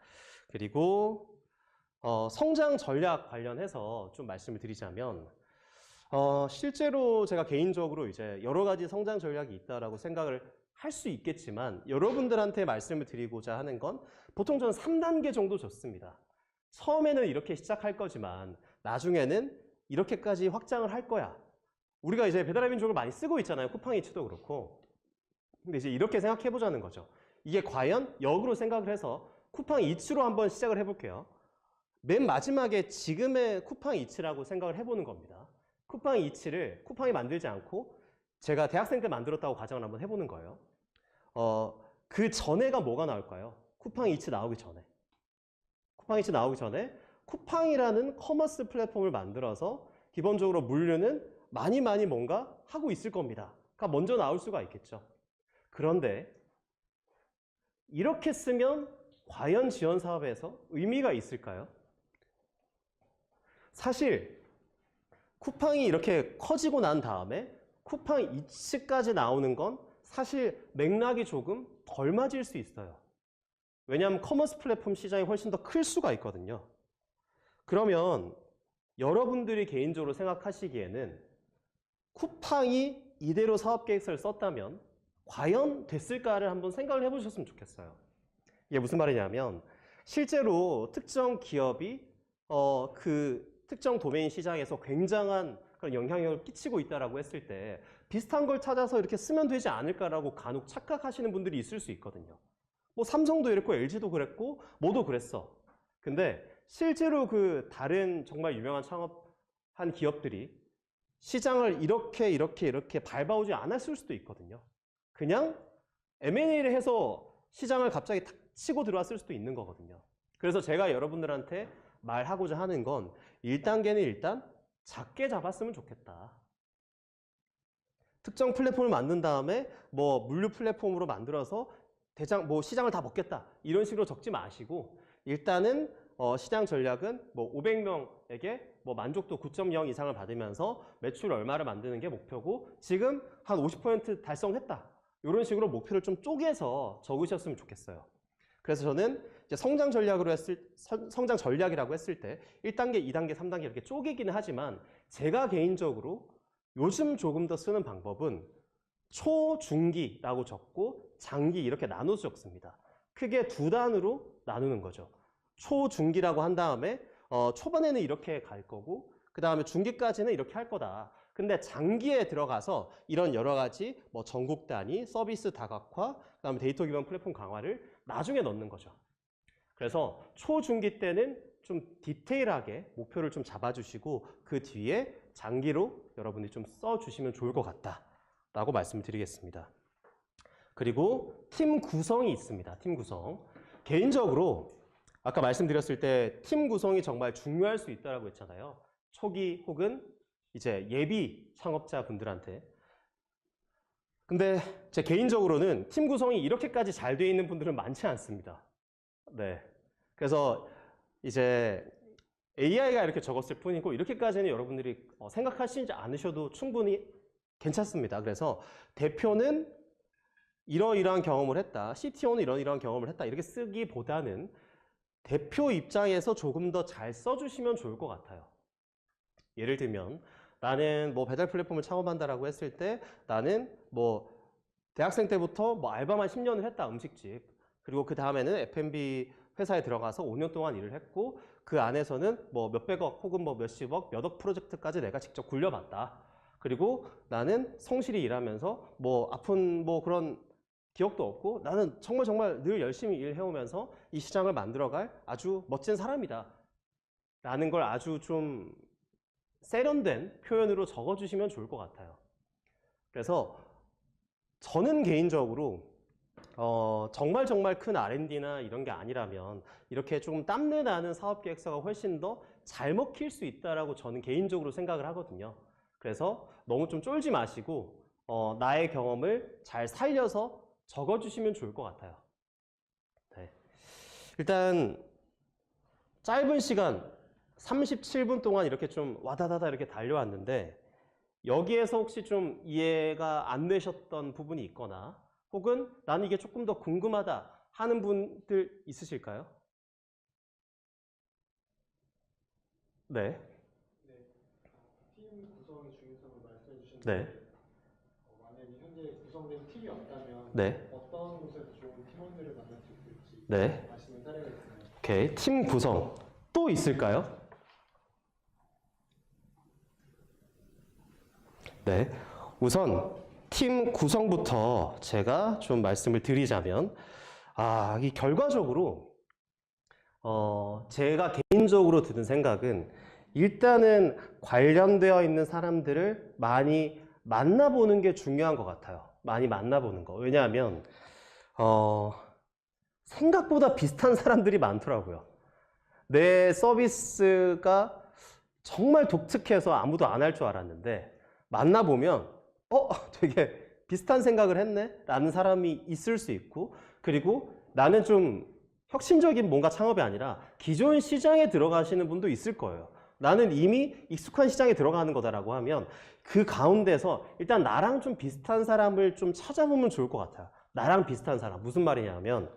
그리고 성장 전략 관련해서 좀 말씀을 드리자면 실제로 제가 개인적으로 이제 여러 가지 성장 전략이 있다라고 생각을 할 수 있겠지만 여러분들한테 말씀을 드리고자 하는 건 보통 저는 3단계 정도 줬습니다. 처음에는 이렇게 시작할 거지만 나중에는 이렇게까지 확장을 할 거야. 우리가 이제 배달의 민족을 많이 쓰고 있잖아요. 쿠팡이츠도 그렇고. 근데 이제 이렇게 생각해 보자는 거죠. 이게 과연 역으로 생각을 해서 쿠팡 이츠로 한번 시작을 해볼게요. 맨 마지막에 지금의 쿠팡 이츠라고 생각을 해보는 겁니다. 쿠팡 이츠를 쿠팡이 만들지 않고 제가 대학생 때 만들었다고 가정을 한번 해보는 거예요. 그 전에가 뭐가 나올까요? 쿠팡 이츠 나오기 전에. 쿠팡 이츠 나오기 전에 쿠팡이라는 커머스 플랫폼을 만들어서 기본적으로 물류는 많이 뭔가 하고 있을 겁니다. 그러니까 먼저 나올 수가 있겠죠. 그런데 이렇게 쓰면 과연 지원 사업에서 의미가 있을까요? 사실 쿠팡이 이렇게 커지고 난 다음에 쿠팡 이츠까지 나오는 건 사실 맥락이 조금 덜 맞을 수 있어요. 왜냐하면 커머스 플랫폼 시장이 훨씬 더 클 수가 있거든요. 그러면 여러분들이 개인적으로 생각하시기에는 쿠팡이 이대로 사업계획서를 썼다면 과연 됐을까를 한번 생각을 해보셨으면 좋겠어요. 이게 무슨 말이냐면 실제로 특정 기업이 그 특정 도메인 시장에서 굉장한 그런 영향력을 끼치고 있다라고 했을 때 비슷한 걸 찾아서 이렇게 쓰면 되지 않을까라고 간혹 착각하시는 분들이 있을 수 있거든요. 뭐 삼성도 이랬고 LG도 그랬고 뭐도 그랬어. 근데 실제로 그 다른 정말 유명한 창업한 기업들이 시장을 이렇게 밟아오지 않았을 수도 있거든요. 그냥 M&A를 해서 시장을 갑자기 탁 치고 들어왔을 수도 있는 거거든요. 그래서 제가 여러분들한테 말하고자 하는 건 1단계는 일단 작게 잡았으면 좋겠다. 특정 플랫폼을 만든 다음에 뭐 물류 플랫폼으로 만들어서 뭐 시장을 다 먹겠다. 이런 식으로 적지 마시고 일단은 시장 전략은 뭐 500명에게 뭐 만족도 9.0 이상을 받으면서 매출 얼마를 만드는 게 목표고 지금 한 50% 달성했다. 이런 식으로 목표를 좀 쪼개서 적으셨으면 좋겠어요. 그래서 저는 이제 성장 전략이라고 했을 때 1단계, 2단계, 3단계 이렇게 쪼개기는 하지만 제가 개인적으로 요즘 조금 더 쓰는 방법은 초, 중기라고 적고 장기 이렇게 나눠서 적습니다. 크게 두 단으로 나누는 거죠. 초, 중기라고 한 다음에 초반에는 이렇게 갈 거고 그 다음에 중기까지는 이렇게 할 거다. 근데 장기에 들어가서 이런 여러 가지 뭐 전국 단위, 서비스 다각화, 그 다음에 데이터 기반 플랫폼 강화를 나중에 넣는 거죠. 그래서 초, 중기 때는 좀 디테일하게 목표를 좀 잡아주시고 그 뒤에 장기로 여러분이 좀 써주시면 좋을 것 같다라고 말씀드리겠습니다. 그리고 팀 구성이 있습니다. 팀 구성. 개인적으로 아까 말씀드렸을 때 팀 구성이 정말 중요할 수 있다고 했잖아요. 초기 혹은 이제 예비 창업자분들한테. 근데 제 개인적으로는 팀 구성이 이렇게까지 잘 되어 있는 분들은 많지 않습니다. 네. 그래서 이제 AI가 이렇게 적었을 뿐이고 이렇게까지는 여러분들이 생각하시지 않으셔도 충분히 괜찮습니다. 그래서 대표는 이러이러한 경험을 했다. CTO는 이러이러한 경험을 했다. 이렇게 쓰기보다는 대표 입장에서 조금 더 잘 써주시면 좋을 것 같아요. 예를 들면 나는 뭐 배달 플랫폼을 창업한다라고 했을 때 나는 뭐 대학생 때부터 뭐 알바만 10년을 했다. 음식집. 그리고 그 다음에는 F&B 회사에 들어가서 5년 동안 일을 했고 그 안에서는 뭐 몇백억 혹은 뭐 몇십억, 몇억 프로젝트까지 내가 직접 굴려봤다. 그리고 나는 성실히 일하면서 뭐 아픈 뭐 그런 기억도 없고 나는 정말 늘 열심히 일해오면서 이 시장을 만들어갈 아주 멋진 사람이다. 라는 걸 아주 좀 세련된 표현으로 적어주시면 좋을 것 같아요. 그래서 저는 개인적으로 정말 큰 R&D나 이런 게 아니라면 이렇게 조금 땀내 나는 사업 계획서가 훨씬 더 잘 먹힐 수 있다라고 저는 개인적으로 생각을 하거든요. 그래서 너무 좀 쫄지 마시고 나의 경험을 잘 살려서 적어주시면 좋을 것 같아요. 네. 일단 짧은 시간 37분 동안 이렇게 좀 와다다다 이렇게 달려왔는데 여기에서 혹시 좀 이해가 안 되셨던 부분이 있거나 혹은 나는 이게 조금 더 궁금하다 하는 분들 있으실까요? 네. 팀 구성의 중요성을 말씀해 주셨는데 네. 만약에 현재 구성된 팀이 없다면 네. 어떤 곳에서 좋은 팀원들을 만날 수 있을지 네. 아시는 사례가 있나요? 오케이. 팀 구성 또 있을까요? 네. 우선 팀 구성부터 제가 좀 말씀을 드리자면 이 결과적으로 제가 개인적으로 드는 생각은 일단은 관련되어 있는 사람들을 많이 만나보는 게 중요한 것 같아요. 많이 만나보는 거. 왜냐하면, 생각보다 비슷한 사람들이 많더라고요. 내 서비스가 정말 독특해서 아무도 안 할 줄 알았는데, 만나보면, 되게 비슷한 생각을 했네? 라는 사람이 있을 수 있고, 그리고 나는 좀 혁신적인 뭔가 창업이 아니라 기존 시장에 들어가시는 분도 있을 거예요. 나는 이미 익숙한 시장에 들어가는 거다라고 하면 그 가운데서 일단 나랑 좀 비슷한 사람을 좀 찾아보면 좋을 것 같아요. 나랑 비슷한 사람. 무슨 말이냐면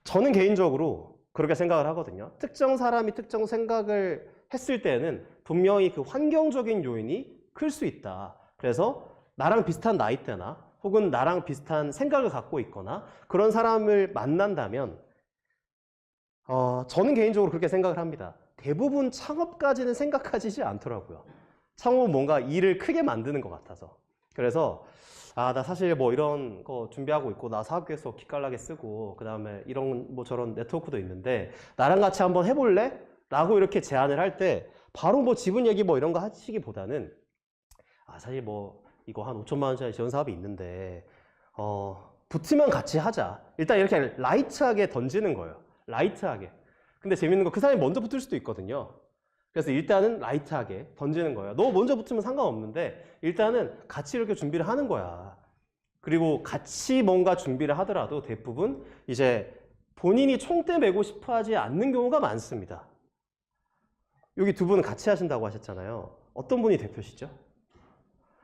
저는 개인적으로 그렇게 생각을 하거든요. 특정 사람이 특정 생각을 했을 때는 분명히 그 환경적인 요인이 클 수 있다. 그래서 나랑 비슷한 나이대나 혹은 나랑 비슷한 생각을 갖고 있거나 그런 사람을 만난다면 저는 개인적으로 그렇게 생각을 합니다. 대부분 창업까지는 생각하지 않더라고요. 창업은 뭔가 일을 크게 만드는 것 같아서. 그래서 나 사실 뭐 이런 거 준비하고 있고 나 사업계획서 기깔나게 쓰고 그 다음에 이런 뭐 저런 네트워크도 있는데 나랑 같이 한번 해볼래? 라고 이렇게 제안을 할 때 바로 뭐 지분 얘기 뭐 이런 거 하시기보다는 사실 뭐 이거 한 5천만 원짜리 지원 사업이 있는데 붙으면 같이 하자. 일단 이렇게 라이트하게 던지는 거예요. 라이트하게. 근데 재밌는 거 그 사람이 먼저 붙을 수도 있거든요. 그래서 일단은 라이트하게 던지는 거예요. 너 먼저 붙으면 상관없는데 일단은 같이 이렇게 준비를 하는 거야. 그리고 같이 뭔가 준비를 하더라도 대부분 이제 본인이 총대 메고 싶어 하지 않는 경우가 많습니다. 여기 두 분은 같이 하신다고 하셨잖아요. 어떤 분이 대표시죠?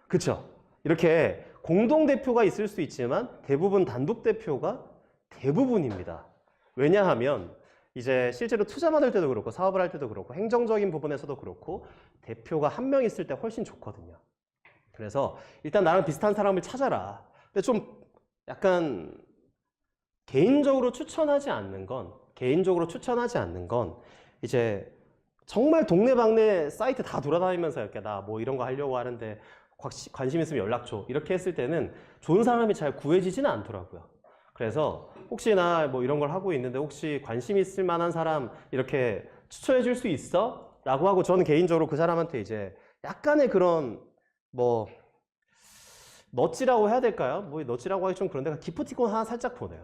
그쵸? 이렇게 공동대표가 있을 수 있지만 대부분 단독대표가 대부분입니다. 왜냐하면 이제 실제로 투자 받을 때도 그렇고 사업을 할 때도 그렇고 행정적인 부분에서도 그렇고 대표가 한 명 있을 때 훨씬 좋거든요. 그래서 일단 나랑 비슷한 사람을 찾아라. 근데 좀 약간 개인적으로 추천하지 않는 건 이제 정말 동네방네 사이트 다 돌아다니면서 이렇게 나 뭐 이런 거 하려고 하는데 관심 있으면 연락 줘. 이렇게 했을 때는 좋은 사람이 잘 구해지지는 않더라고요. 그래서 혹시나 뭐 이런 걸 하고 있는데 혹시 관심 있을 만한 사람 이렇게 추천해 줄 수 있어? 라고 하고 저는 개인적으로 그 사람한테 이제 약간의 그런 뭐 너찌라고 해야 될까요? 뭐 너찌라고 하기 좀 그런데 기프티콘 하나 살짝 보내요.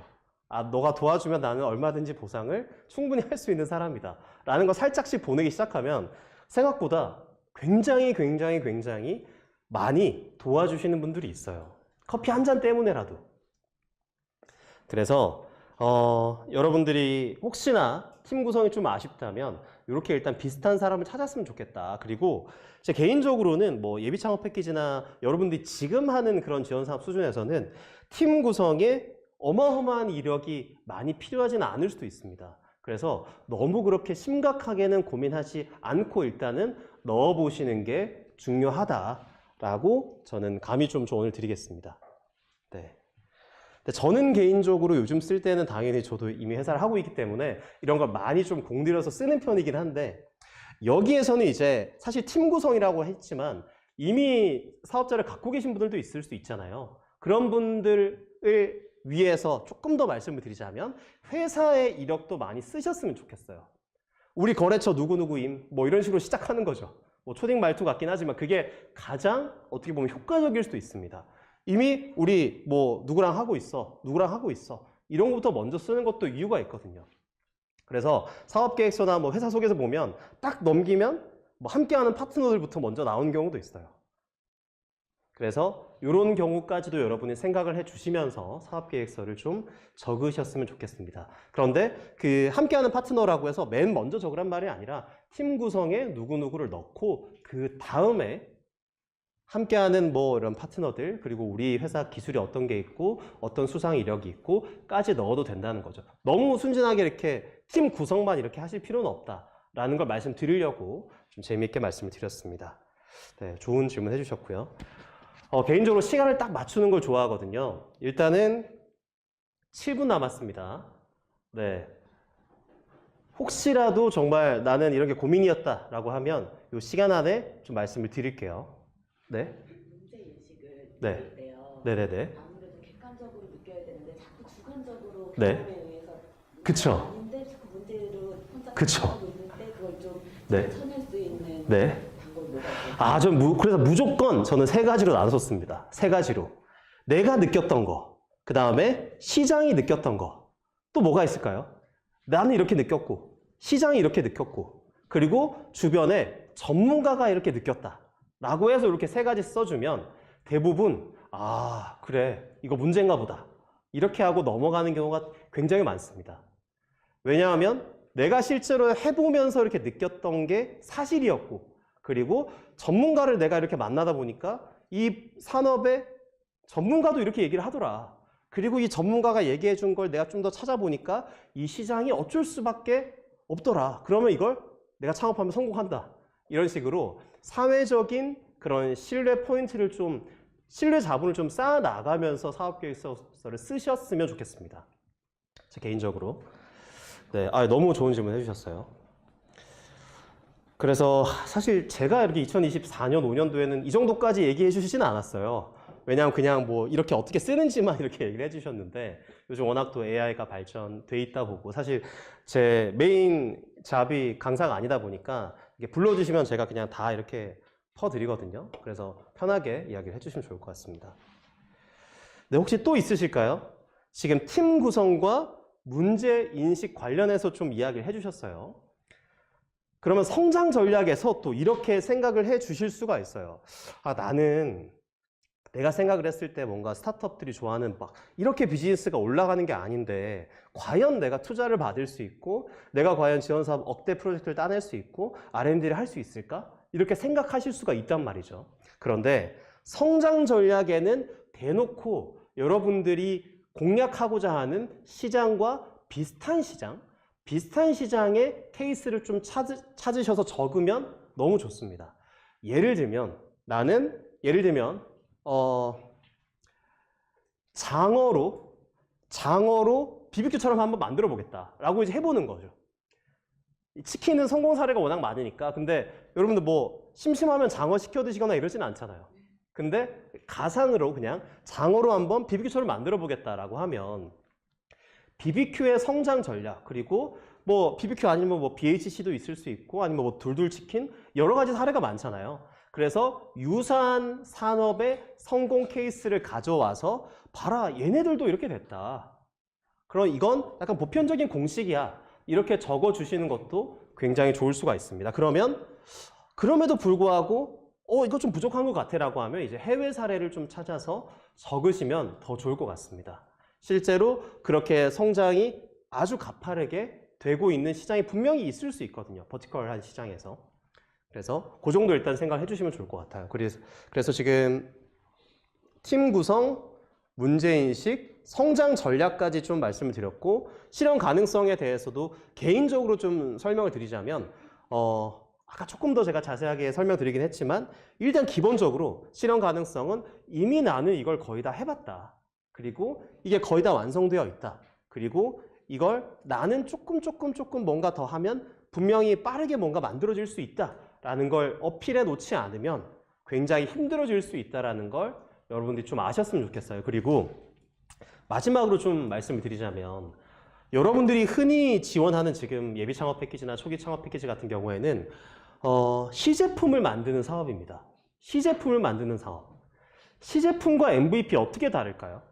너가 도와주면 나는 얼마든지 보상을 충분히 할 수 있는 사람이다. 라는 거 살짝씩 보내기 시작하면 생각보다 굉장히 많이 도와주시는 분들이 있어요. 커피 한 잔 때문에라도. 그래서 여러분들이 혹시나 팀 구성이 좀 아쉽다면 이렇게 일단 비슷한 사람을 찾았으면 좋겠다. 그리고 제 개인적으로는 뭐 예비 창업 패키지나 여러분들이 지금 하는 그런 지원 사업 수준에서는 팀 구성에 어마어마한 이력이 많이 필요하지는 않을 수도 있습니다. 그래서 너무 그렇게 심각하게는 고민하지 않고 일단은 넣어보시는 게 중요하다라고 저는 감히 좀 조언을 드리겠습니다. 네. 근데 저는 개인적으로 요즘 쓸 때는 당연히 저도 이미 회사를 하고 있기 때문에 이런 걸 많이 좀 공들여서 쓰는 편이긴 한데 여기에서는 이제 사실 팀 구성이라고 했지만 이미 사업자를 갖고 계신 분들도 있을 수 있잖아요. 그런 분들을 위해서 조금 더 말씀을 드리자면 회사의 이력도 많이 쓰셨으면 좋겠어요. 우리 거래처 누구누구임 뭐 이런 식으로 시작하는 거죠. 뭐 초딩 말투 같긴 하지만 그게 가장 어떻게 보면 효과적일 수도 있습니다. 이미 우리 뭐 누구랑 하고 있어 이런 것부터 먼저 쓰는 것도 이유가 있거든요. 그래서 사업계획서나 뭐 회사 속에서 보면 딱 넘기면 뭐 함께하는 파트너들부터 먼저 나오는 경우도 있어요. 그래서 이런 경우까지도 여러분이 생각을 해주시면서 사업계획서를 좀 적으셨으면 좋겠습니다. 그런데 그 함께하는 파트너라고 해서 맨 먼저 적으란 말이 아니라 팀 구성에 누구누구를 넣고 그 다음에 함께하는 뭐 이런 파트너들 그리고 우리 회사 기술이 어떤 게 있고 어떤 수상 이력이 있고까지 넣어도 된다는 거죠. 너무 순진하게 이렇게 팀 구성만 이렇게 하실 필요는 없다라는 걸 말씀드리려고 좀 재미있게 말씀을 드렸습니다. 네, 좋은 질문 해주셨고요. 개인적으로 시간을 딱 맞추는 걸 좋아하거든요. 일단은 7분 남았습니다. 네. 혹시라도 정말 나는 이런 게 고민이었다라고 하면 이 시간 안에 좀 말씀을 드릴게요. 네. 문제인식을 네. 느낄 때요. 네네네. 아무래도 객관적으로 느껴야 되는데 자꾸 주관적으로 네. 경험에 의해서 그쵸. 아닌데 자꾸 문제로 그쵸. 놓는데 그걸 좀 네. 찾을 수 있는 네. 방법이 뭐가 있을까요? 아, 그래서 무조건 저는 세 가지로 나눴었습니다. 세 가지로. 내가 느꼈던 거, 그 다음에 시장이 느꼈던 거, 또 뭐가 있을까요? 나는 이렇게 느꼈고, 시장이 이렇게 느꼈고, 그리고 주변에 전문가가 이렇게 느꼈다. 라고 해서 이렇게 세 가지 써주면 대부분, 아, 그래, 이거 문제인가 보다. 이렇게 하고 넘어가는 경우가 굉장히 많습니다. 왜냐하면 내가 실제로 해보면서 이렇게 느꼈던 게 사실이었고, 그리고 전문가를 내가 이렇게 만나다 보니까 이 산업의 전문가도 이렇게 얘기를 하더라. 그리고 이 전문가가 얘기해 준 걸 내가 좀 더 찾아보니까 이 시장이 어쩔 수밖에 없더라. 그러면 이걸 내가 창업하면 성공한다. 이런 식으로 사회적인 그런 신뢰 포인트를 좀, 신뢰 자본을 좀 쌓아 나가면서 사업계획서를 쓰셨으면 좋겠습니다. 제 개인적으로. 네, 너무 좋은 질문 해주셨어요. 그래서 사실 제가 이렇게 2024년, 5년도에는 이 정도까지 얘기해 주시진 않았어요. 왜냐하면 그냥 뭐 이렇게 어떻게 쓰는지만 이렇게 얘기를 해주셨는데 요즘 워낙 또 AI가 발전돼 있다 보고 사실 제 메인 잡이 강사가 아니다 보니까 이게 불러주시면 제가 그냥 다 이렇게 퍼드리거든요. 그래서 편하게 이야기를 해주시면 좋을 것 같습니다. 네, 혹시 또 있으실까요? 지금 팀 구성과 문제 인식 관련해서 좀 이야기를 해주셨어요. 그러면 성장 전략에서 또 이렇게 생각을 해 주실 수가 있어요. 아, 나는 내가 생각을 했을 때 뭔가 스타트업들이 좋아하는 막 이렇게 비즈니스가 올라가는 게 아닌데 과연 내가 투자를 받을 수 있고 내가 과연 지원사업 억대 프로젝트를 따낼 수 있고 R&D를 할 수 있을까? 이렇게 생각하실 수가 있단 말이죠. 그런데 성장 전략에는 대놓고 여러분들이 공략하고자 하는 시장과 비슷한 시장의 케이스를 좀 찾으셔서 적으면 너무 좋습니다. 예를 들면 장어로 BBQ처럼 한번 만들어 보겠다라고 이제 해보는 거죠. 치킨은 성공 사례가 워낙 많으니까. 근데 여러분들 뭐 심심하면 장어 시켜 드시거나 이러진 않잖아요. 근데 가상으로 그냥 장어로 한번 BBQ처럼 만들어 보겠다라고 하면 BBQ의 성장 전략, 그리고 뭐 BBQ 아니면 뭐 BHC도 있을 수 있고 아니면 뭐 둘둘치킨 여러 가지 사례가 많잖아요. 그래서 유사한 산업의 성공 케이스를 가져와서 봐라, 얘네들도 이렇게 됐다. 그럼 이건 약간 보편적인 공식이야. 이렇게 적어 주시는 것도 굉장히 좋을 수가 있습니다. 그럼에도 불구하고 이거 좀 부족한 것 같아라고 하면 이제 해외 사례를 좀 찾아서 적으시면 더 좋을 것 같습니다. 실제로 그렇게 성장이 아주 가파르게 되고 있는 시장이 분명히 있을 수 있거든요. 버티컬한 시장에서. 그래서 그 정도 일단 생각해 주시면 좋을 것 같아요. 그래서 지금 팀 구성, 문제인식, 성장 전략까지 좀 말씀을 드렸고 실현 가능성에 대해서도 개인적으로 좀 설명을 드리자면 아까 조금 더 제가 자세하게 설명드리긴 했지만 일단 기본적으로 실현 가능성은 이미 나는 이걸 거의 다 해봤다. 그리고 이게 거의 다 완성되어 있다. 그리고 이걸 나는 조금 뭔가 더 하면 분명히 빠르게 뭔가 만들어질 수 있다라는 걸 어필해 놓지 않으면 굉장히 힘들어질 수 있다라는 걸 여러분들이 좀 아셨으면 좋겠어요. 그리고 마지막으로 좀 말씀을 드리자면 여러분들이 흔히 지원하는 지금 예비 창업 패키지나 초기 창업 패키지 같은 경우에는 시제품을 만드는 사업입니다. 시제품을 만드는 사업. 시제품과 MVP 어떻게 다를까요?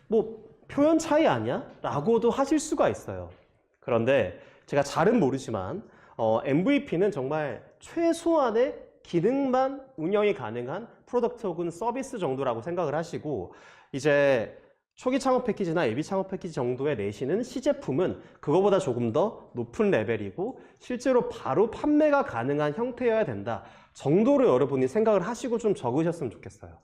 뭐 표현 차이 아니야? 라고도 하실 수가 있어요. 그런데 제가 잘은 모르지만 MVP는 정말 최소한의 기능만 운영이 가능한 프로덕트 혹은 서비스 정도라고 생각을 하시고 이제 초기 창업 패키지나 예비 창업 패키지 정도에 내시는 시제품은 그거보다 조금 더 높은 레벨이고 실제로 바로 판매가 가능한 형태여야 된다 정도로 여러분이 생각을 하시고 좀 적으셨으면 좋겠어요.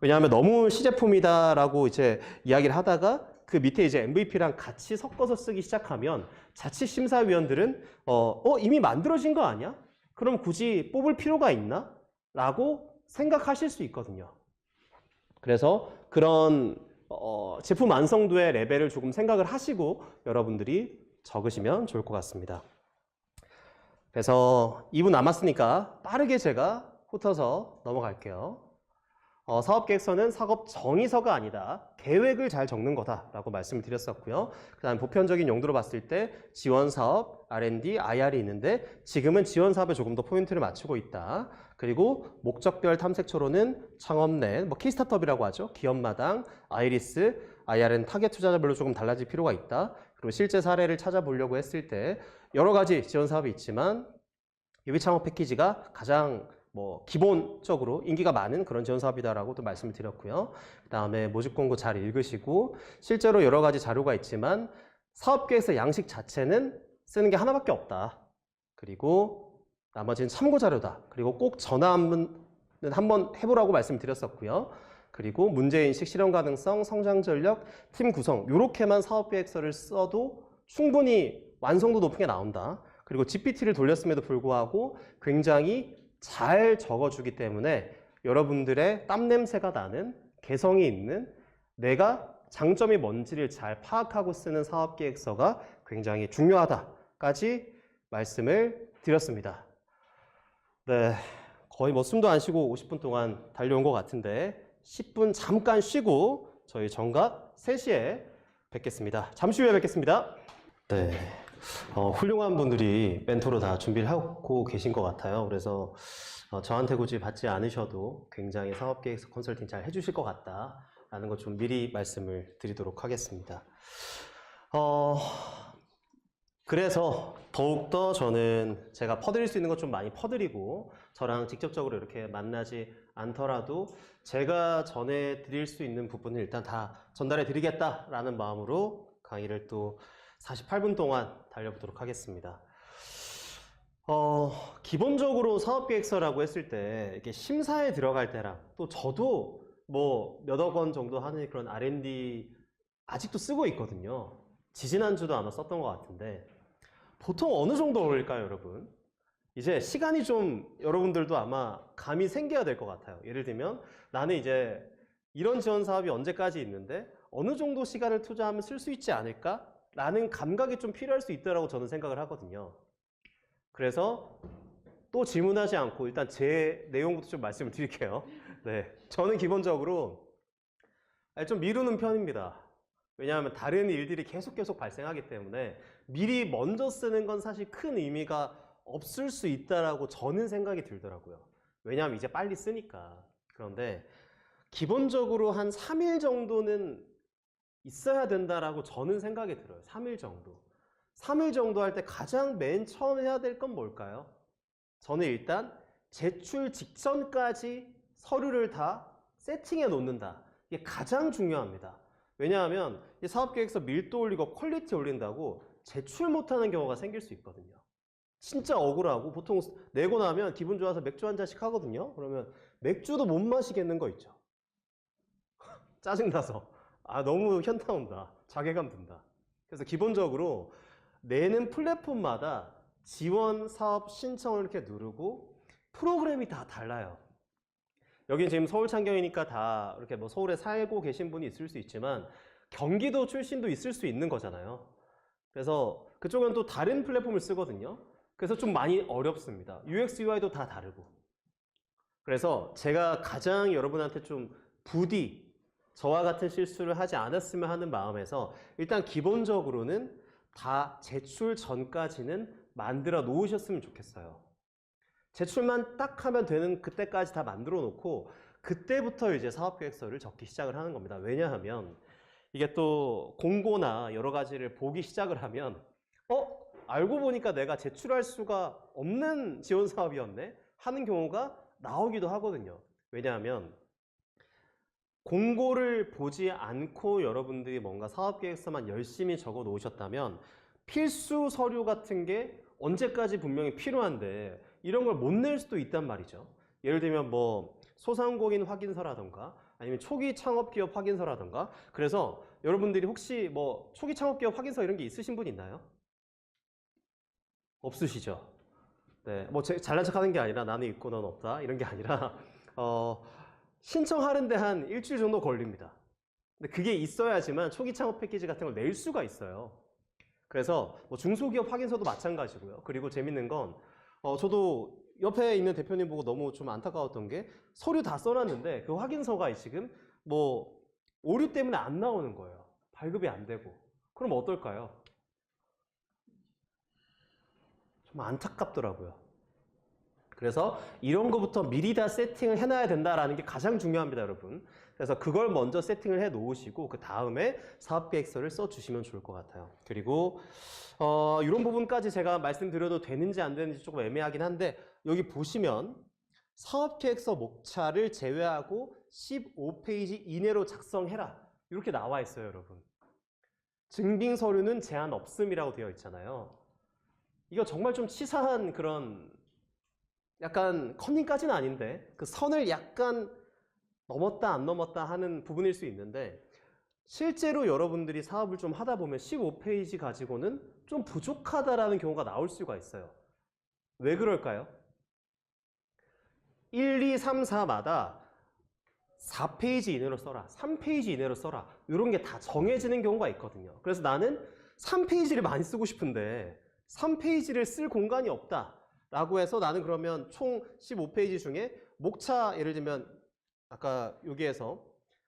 왜냐하면 너무 시제품이다라고 이제 이야기를 하다가 그 밑에 이제 MVP랑 같이 섞어서 쓰기 시작하면 자칫 심사위원들은 이미 만들어진 거 아니야? 그럼 굳이 뽑을 필요가 있나? 라고 생각하실 수 있거든요. 그래서 그런 제품 완성도의 레벨을 조금 생각을 하시고 여러분들이 적으시면 좋을 것 같습니다. 그래서 2분 남았으니까 빠르게 제가 훑어서 넘어갈게요. 사업계획서는 사업 정의서가 아니다. 계획을 잘 적는 거다라고 말씀을 드렸었고요. 그다음 보편적인 용도로 봤을 때 지원 사업, R&D, IR이 있는데 지금은 지원 사업에 조금 더 포인트를 맞추고 있다. 그리고 목적별 탐색처로는 창업넷, 뭐 키스타트업이라고 하죠. 기업마당, 아이리스, IR은 타겟 투자자별로 조금 달라질 필요가 있다. 그리고 실제 사례를 찾아보려고 했을 때 여러 가지 지원 사업이 있지만 예비 창업 패키지가 가장 뭐 기본적으로 인기가 많은 그런 지원 사업이다라고 또 말씀을 드렸고요. 그다음에 모집 공고 잘 읽으시고 실제로 여러 가지 자료가 있지만 사업 계획서 양식 자체는 쓰는 게 하나밖에 없다. 그리고 나머지는 참고 자료다. 그리고 꼭 전화 한번 해보라고 말씀드렸었고요. 그리고 문제인식, 실현 가능성, 성장 전략, 팀 구성 이렇게만 사업 계획서를 써도 충분히 완성도 높은 게 나온다. 그리고 GPT를 돌렸음에도 불구하고 굉장히 잘 적어주기 때문에 여러분들의 땀 냄새가 나는 개성이 있는 내가 장점이 뭔지를 잘 파악하고 쓰는 사업 계획서가 굉장히 중요하다까지 말씀을 드렸습니다. 네, 거의 뭐 숨도 안 쉬고 50분 동안 달려온 것 같은데 10분 잠깐 쉬고 저희 정각 3시에 뵙겠습니다. 잠시 후에 뵙겠습니다. 네, 훌륭한 분들이 멘토로 다 준비를 하고 계신 것 같아요. 그래서 저한테 굳이 받지 않으셔도 굉장히 사업계획서 컨설팅 잘 해주실 것 같다라는 것 좀 미리 말씀을 드리도록 하겠습니다. 그래서 더욱더 저는 제가 퍼드릴 수 있는 것 좀 많이 퍼드리고 저랑 직접적으로 이렇게 만나지 않더라도 제가 전해드릴 수 있는 부분을 일단 다 전달해 드리겠다라는 마음으로 강의를 또 48분 동안 달려보도록 하겠습니다. 기본적으로 사업계획서라고 했을 때 이렇게 심사에 들어갈 때랑 또 저도 뭐 몇억 원 정도 하는 그런 R&D 아직도 쓰고 있거든요. 지지난주도 아마 썼던 것 같은데 보통 어느 정도 걸릴까요, 여러분? 이제 시간이 좀 여러분들도 아마 감이 생겨야 될 것 같아요. 예를 들면 나는 이제 이런 지원 사업이 언제까지 있는데 어느 정도 시간을 투자하면 쓸 수 있지 않을까? 라는 감각이 좀 필요할 수 있다고 저는 생각을 하거든요. 그래서 또 질문하지 않고 일단 제 내용부터 좀 말씀을 드릴게요. 네, 저는 기본적으로 좀 미루는 편입니다. 왜냐하면 다른 일들이 계속 발생하기 때문에 미리 먼저 쓰는 건 사실 큰 의미가 없을 수 있다라고 저는 생각이 들더라고요. 왜냐하면 이제 빨리 쓰니까. 그런데 기본적으로 한 3일 정도는 있어야 된다라고 저는 생각이 들어요. 3일 정도. 3일 정도 할 때 가장 맨 처음 해야 될 건 뭘까요? 저는 일단 제출 직전까지 서류를 다 세팅해 놓는다. 이게 가장 중요합니다. 왜냐하면 이 사업계획서 밀도 올리고 퀄리티 올린다고 제출 못하는 경우가 생길 수 있거든요. 진짜 억울하고 보통 내고 나면 기분 좋아서 맥주 한 잔씩 하거든요. 그러면 맥주도 못 마시겠는 거 있죠. 짜증나서. 너무 현타 온다. 자괴감 든다. 그래서 기본적으로 내는 플랫폼마다 지원 사업 신청을 이렇게 누르고 프로그램이 다 달라요. 여긴 지금 서울 창경이니까 다 이렇게 뭐 서울에 살고 계신 분이 있을 수 있지만 경기도 출신도 있을 수 있는 거잖아요. 그래서 그쪽은 또 다른 플랫폼을 쓰거든요. 그래서 좀 많이 어렵습니다. UX, UI도 다 다르고. 그래서 제가 가장 여러분한테 좀 부디 저와 같은 실수를 하지 않았으면 하는 마음에서 일단 기본적으로는 다 제출 전까지는 만들어 놓으셨으면 좋겠어요. 제출만 딱 하면 되는 그때까지 다 만들어 놓고 그때부터 이제 사업계획서를 적기 시작을 하는 겁니다. 왜냐하면 이게 또 공고나 여러 가지를 보기 시작을 하면 알고 보니까 내가 제출할 수가 없는 지원 사업이었네 하는 경우가 나오기도 하거든요. 왜냐하면 공고를 보지 않고 여러분들이 뭔가 사업계획서만 열심히 적어 놓으셨다면 필수 서류 같은 게 언제까지 분명히 필요한데 이런 걸 못 낼 수도 있단 말이죠. 예를 들면 뭐 소상공인 확인서라던가 아니면 초기 창업기업 확인서라던가. 그래서 여러분들이 혹시 뭐 초기 창업기업 확인서 이런 게 있으신 분 있나요? 없으시죠? 네, 뭐 잘난 척하는 게 아니라 나는 있고 넌 없다 이런 게 아니라 신청하는데 한 일주일 정도 걸립니다. 근데 그게 있어야지만 초기 창업 패키지 같은 걸 낼 수가 있어요. 그래서 뭐 중소기업 확인서도 마찬가지고요. 그리고 재밌는 건 저도 옆에 있는 대표님 보고 너무 좀 안타까웠던 게 서류 다 써놨는데 그 확인서가 지금 뭐 오류 때문에 안 나오는 거예요. 발급이 안 되고. 그럼 어떨까요? 좀 안타깝더라고요. 그래서 이런 거부터 미리 다 세팅을 해놔야 된다라는 게 가장 중요합니다, 여러분. 그래서 그걸 먼저 세팅을 해 놓으시고 그 다음에 사업계획서를 써주시면 좋을 것 같아요. 그리고 이런 부분까지 제가 말씀드려도 되는지 안 되는지 조금 애매하긴 한데 여기 보시면 사업계획서 목차를 제외하고 15페이지 이내로 작성해라 이렇게 나와 있어요, 여러분. 증빙서류는 제한 없음이라고 되어 있잖아요. 이거 정말 좀 치사한 그런 약간 커닝까지는 아닌데 그 선을 약간 넘었다 안 넘었다 하는 부분일 수 있는데 실제로 여러분들이 사업을 좀 하다 보면 15페이지 가지고는 좀 부족하다라는 경우가 나올 수가 있어요. 왜 그럴까요? 1, 2, 3, 4마다 4페이지 이내로 써라, 3페이지 이내로 써라 이런 게 다 정해지는 경우가 있거든요. 그래서 나는 3페이지를 많이 쓰고 싶은데 3페이지를 쓸 공간이 없다 라고 해서 나는 그러면 총 15페이지 중에 목차 예를 들면 아까 여기에서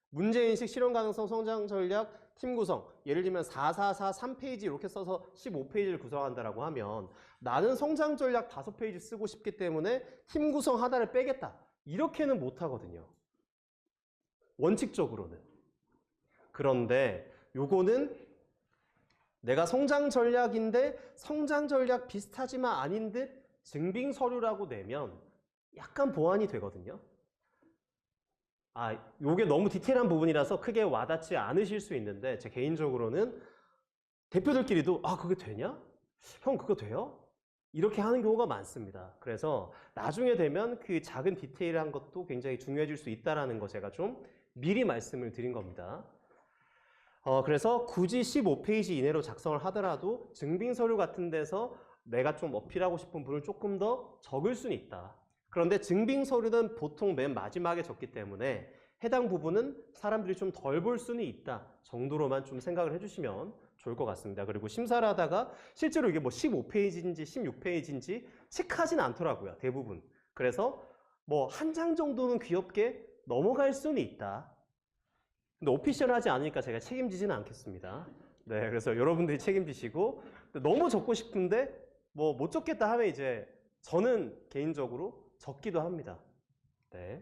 문제인식, 실현 가능성, 성장 전략, 팀 구성 예를 들면 444, 3페이지 이렇게 써서 15페이지를 구성한다라고 하면 나는 성장 전략 5페이지 쓰고 싶기 때문에 팀 구성 하나를 빼겠다 이렇게는 못 하거든요. 원칙적으로는. 그런데 요거는 내가 성장 전략인데 성장 전략 비슷하지만 아닌 듯 증빙 서류라고 내면 약간 보완이 되거든요. 요게 너무 디테일한 부분이라서 크게 와닿지 않으실 수 있는데 제 개인적으로는 대표들끼리도 그게 되냐? 형 그거 돼요? 이렇게 하는 경우가 많습니다. 그래서 나중에 되면 그 작은 디테일한 것도 굉장히 중요해질 수 있다는 거 제가 좀 미리 말씀을 드린 겁니다. 그래서 굳이 15페이지 이내로 작성을 하더라도 증빙 서류 같은 데서 내가 좀 어필하고 싶은 부분을 조금 더 적을 수는 있다. 그런데 증빙 서류는 보통 맨 마지막에 적기 때문에 해당 부분은 사람들이 좀 덜 볼 수는 있다 정도로만 좀 생각을 해주시면 좋을 것 같습니다. 그리고 심사를 하다가 실제로 이게 뭐 15페이지인지 16페이지인지 체크하진 않더라고요, 대부분. 그래서 뭐 한 장 정도는 귀엽게 넘어갈 수는 있다. 근데 오피셜하지 않으니까 제가 책임지지는 않겠습니다. 네, 그래서 여러분들이 책임지시고 너무 적고 싶은데 뭐 못 적겠다 하면 이제 저는 개인적으로 적기도 합니다. 네.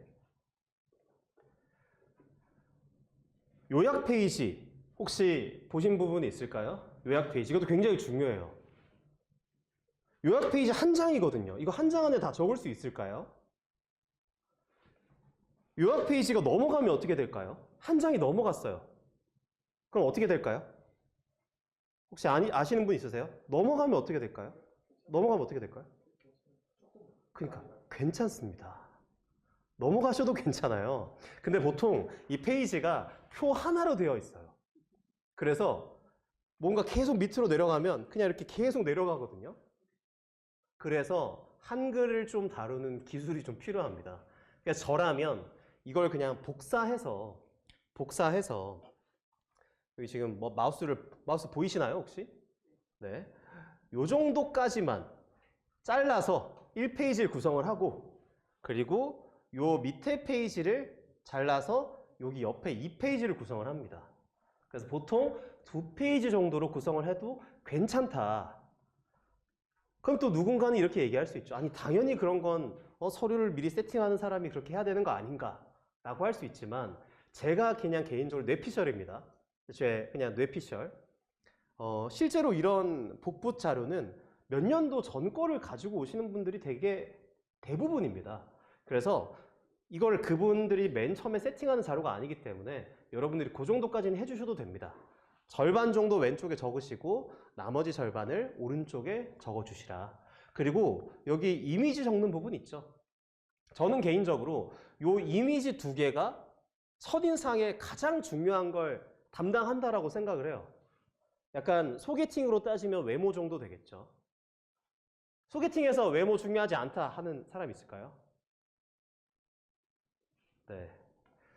요약 페이지 혹시 보신 부분이 있을까요? 요약 페이지 이것도 굉장히 중요해요. 요약 페이지 한 장이거든요. 이거 한 장 안에 다 적을 수 있을까요? 요약 페이지가 넘어가면 어떻게 될까요? 한 장이 넘어갔어요. 그럼 어떻게 될까요? 혹시 아시는 분 있으세요? 넘어가면 어떻게 될까요? 넘어가면 어떻게 될까요? 그러니까 괜찮습니다. 넘어가셔도 괜찮아요. 근데 보통 이 페이지가 표 하나로 되어 있어요. 그래서 뭔가 계속 밑으로 내려가면 그냥 이렇게 계속 내려가거든요. 그래서 한글을 좀 다루는 기술이 좀 필요합니다. 그러니까 저라면 이걸 그냥 복사해서 여기 지금 뭐 마우스 보이시나요 혹시? 네, 요 정도까지만 잘라서 1페이지를 구성을 하고 그리고 요 밑에 페이지를 잘라서 여기 옆에 2페이지를 구성을 합니다. 그래서 보통 2페이지 정도로 구성을 해도 괜찮다. 그럼 또 누군가는 이렇게 얘기할 수 있죠. 아니 당연히 그런 건 서류를 미리 세팅하는 사람이 그렇게 해야 되는 거 아닌가 라고 할 수 있지만 제가 그냥 개인적으로 뇌피셜입니다. 그냥 뇌피셜. 실제로 이런 복붙 자료는 몇 년도 전 거를 가지고 오시는 분들이 되게 대부분입니다. 그래서 이걸 그분들이 맨 처음에 세팅하는 자료가 아니기 때문에 여러분들이 그 정도까지는 해주셔도 됩니다. 절반 정도 왼쪽에 적으시고 나머지 절반을 오른쪽에 적어주시라. 그리고 여기 이미지 적는 부분 있죠. 저는 개인적으로 요 이미지 2개가 첫인상에 가장 중요한 걸 담당한다라고 생각을 해요. 약간 소개팅으로 따지면 외모 정도 되겠죠. 소개팅에서 외모 중요하지 않다 하는 사람 있을까요? 네,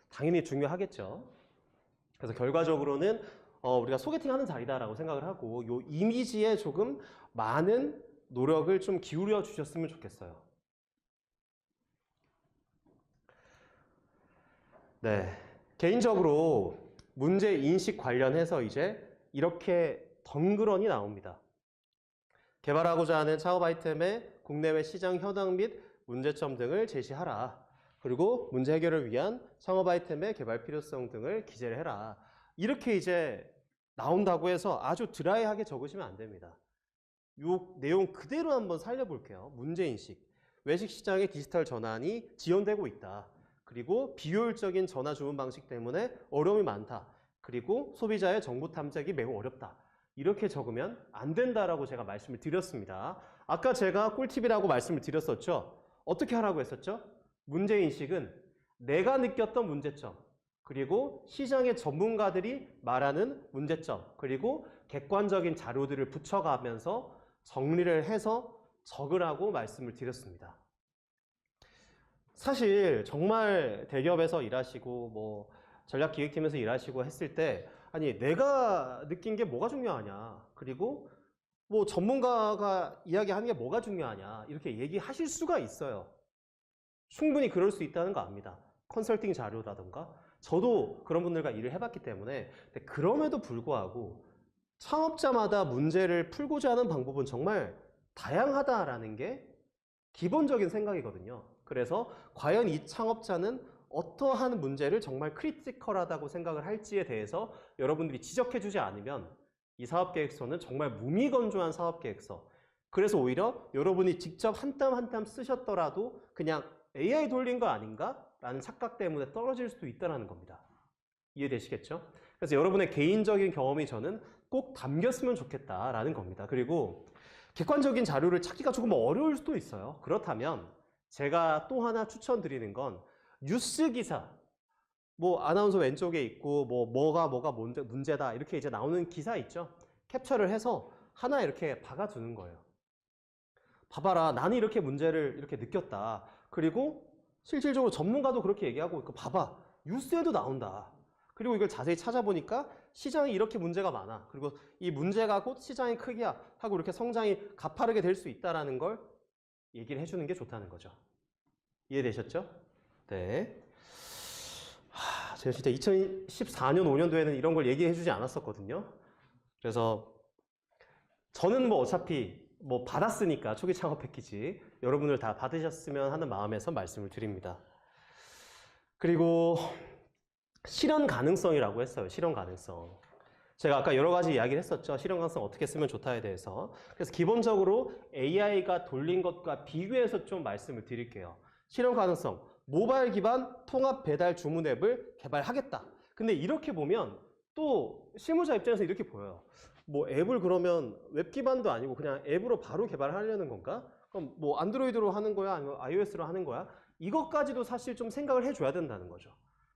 당연히 중요하겠죠. 그래서 결과적으로는 우리가 소개팅하는 자리다라고 생각을 하고 요 이미지에 조금 많은 노력을 좀 기울여 주셨으면 좋겠어요. 네, 개인적으로 문제 인식 관련해서 이제 이렇게 덩그러니 나옵니다. 개발하고자 하는 창업 아이템의 국내외 시장 현황 및 문제점 등을 제시하라. 그리고 문제 해결을 위한 창업 아이템의 개발 필요성 등을 기재를 해라. 이렇게 이제 나온다고 해서 아주 드라이하게 적으시면 안 됩니다. 이 내용 그대로 한번 살려볼게요. 문제인식. 외식 시장의 디지털 전환이 지연되고 있다. 그리고 비효율적인 전화 주문 방식 때문에 어려움이 많다. 그리고 소비자의 정보 탐색이 매우 어렵다. 이렇게 적으면 안 된다라고 제가 말씀을 드렸습니다. 아까 제가 꿀팁이라고 말씀을 드렸었죠. 어떻게 하라고 했었죠? 문제인식은 내가 느꼈던 문제점, 그리고 시장의 전문가들이 말하는 문제점, 그리고 객관적인 자료들을 붙여가면서 정리를 해서 적으라고 말씀을 드렸습니다. 사실 정말 대기업에서 일하시고 뭐 전략기획팀에서 일하시고 했을 때 아니 내가 느낀 게 뭐가 중요하냐, 그리고 뭐 전문가가 이야기하는 게 뭐가 중요하냐 이렇게 얘기하실 수가 있어요. 충분히 그럴 수 있다는 거 압니다. 컨설팅 자료라든가 저도 그런 분들과 일을 해봤기 때문에. 근데 그럼에도 불구하고 창업자마다 문제를 풀고자 하는 방법은 정말 다양하다라는 게 기본적인 생각이거든요. 그래서 과연 이 창업자는 어떠한 문제를 정말 크리티컬하다고 생각을 할지에 대해서 여러분들이 지적해주지 않으면 이 사업계획서는 정말 무미건조한 사업계획서. 그래서 오히려 여러분이 직접 한 땀 한 땀 쓰셨더라도 그냥 AI 돌린 거 아닌가? 라는 착각 때문에 떨어질 수도 있다는 겁니다. 이해되시겠죠? 그래서 여러분의 개인적인 경험이 저는 꼭 담겼으면 좋겠다라는 겁니다. 그리고 객관적인 자료를 찾기가 조금 어려울 수도 있어요. 그렇다면 제가 또 하나 추천드리는 건 뉴스 기사, 뭐 아나운서 왼쪽에 있고 뭐가 문제다 이렇게 이제 나오는 기사 있죠. 캡처를 해서 하나 이렇게 박아두는 거예요. 봐봐라, 나는 이렇게 문제를 이렇게 느꼈다. 그리고 실질적으로 전문가도 그렇게 얘기하고 있고, 봐봐, 뉴스에도 나온다. 그리고 이걸 자세히 찾아보니까 시장이 이렇게 문제가 많아. 그리고 이 문제가 곧 시장의 크기야 하고 이렇게 성장이 가파르게 될 수 있다는 걸 얘기를 해주는 게 좋다는 거죠. 이해되셨죠? 네. 제가 진짜 2014년, 5년도에는 이런 걸 얘기해주지 않았었거든요. 그래서 저는 뭐 어차피 뭐 받았으니까 초기 창업 패키지 여러분들 다 받으셨으면 하는 마음에서 말씀을 드립니다. 그리고 실현 가능성이라고 했어요. 실현 가능성. 제가 아까 여러 가지 이야기를 했었죠. 실현 가능성 어떻게 쓰면 좋다에 대해서. 그래서 기본적으로 AI가 돌린 것과 비교해서 좀 말씀을 드릴게요. 실현 가능성. 모바일 기반 통합 배달 주문 앱을 개발하겠다. 근데 이렇게 보면 또 실무자 입장에서 이렇게 보여요. 뭐 앱을 그러면 웹 기반도 아니고 그냥 앱으로 바로 개발하려는 건가? 그럼 뭐 안드로이드로 하는 거야? 아니면 iOS로 하는 거야? 이것까지도 사실 좀 생각을 해줘야 된다는 거죠.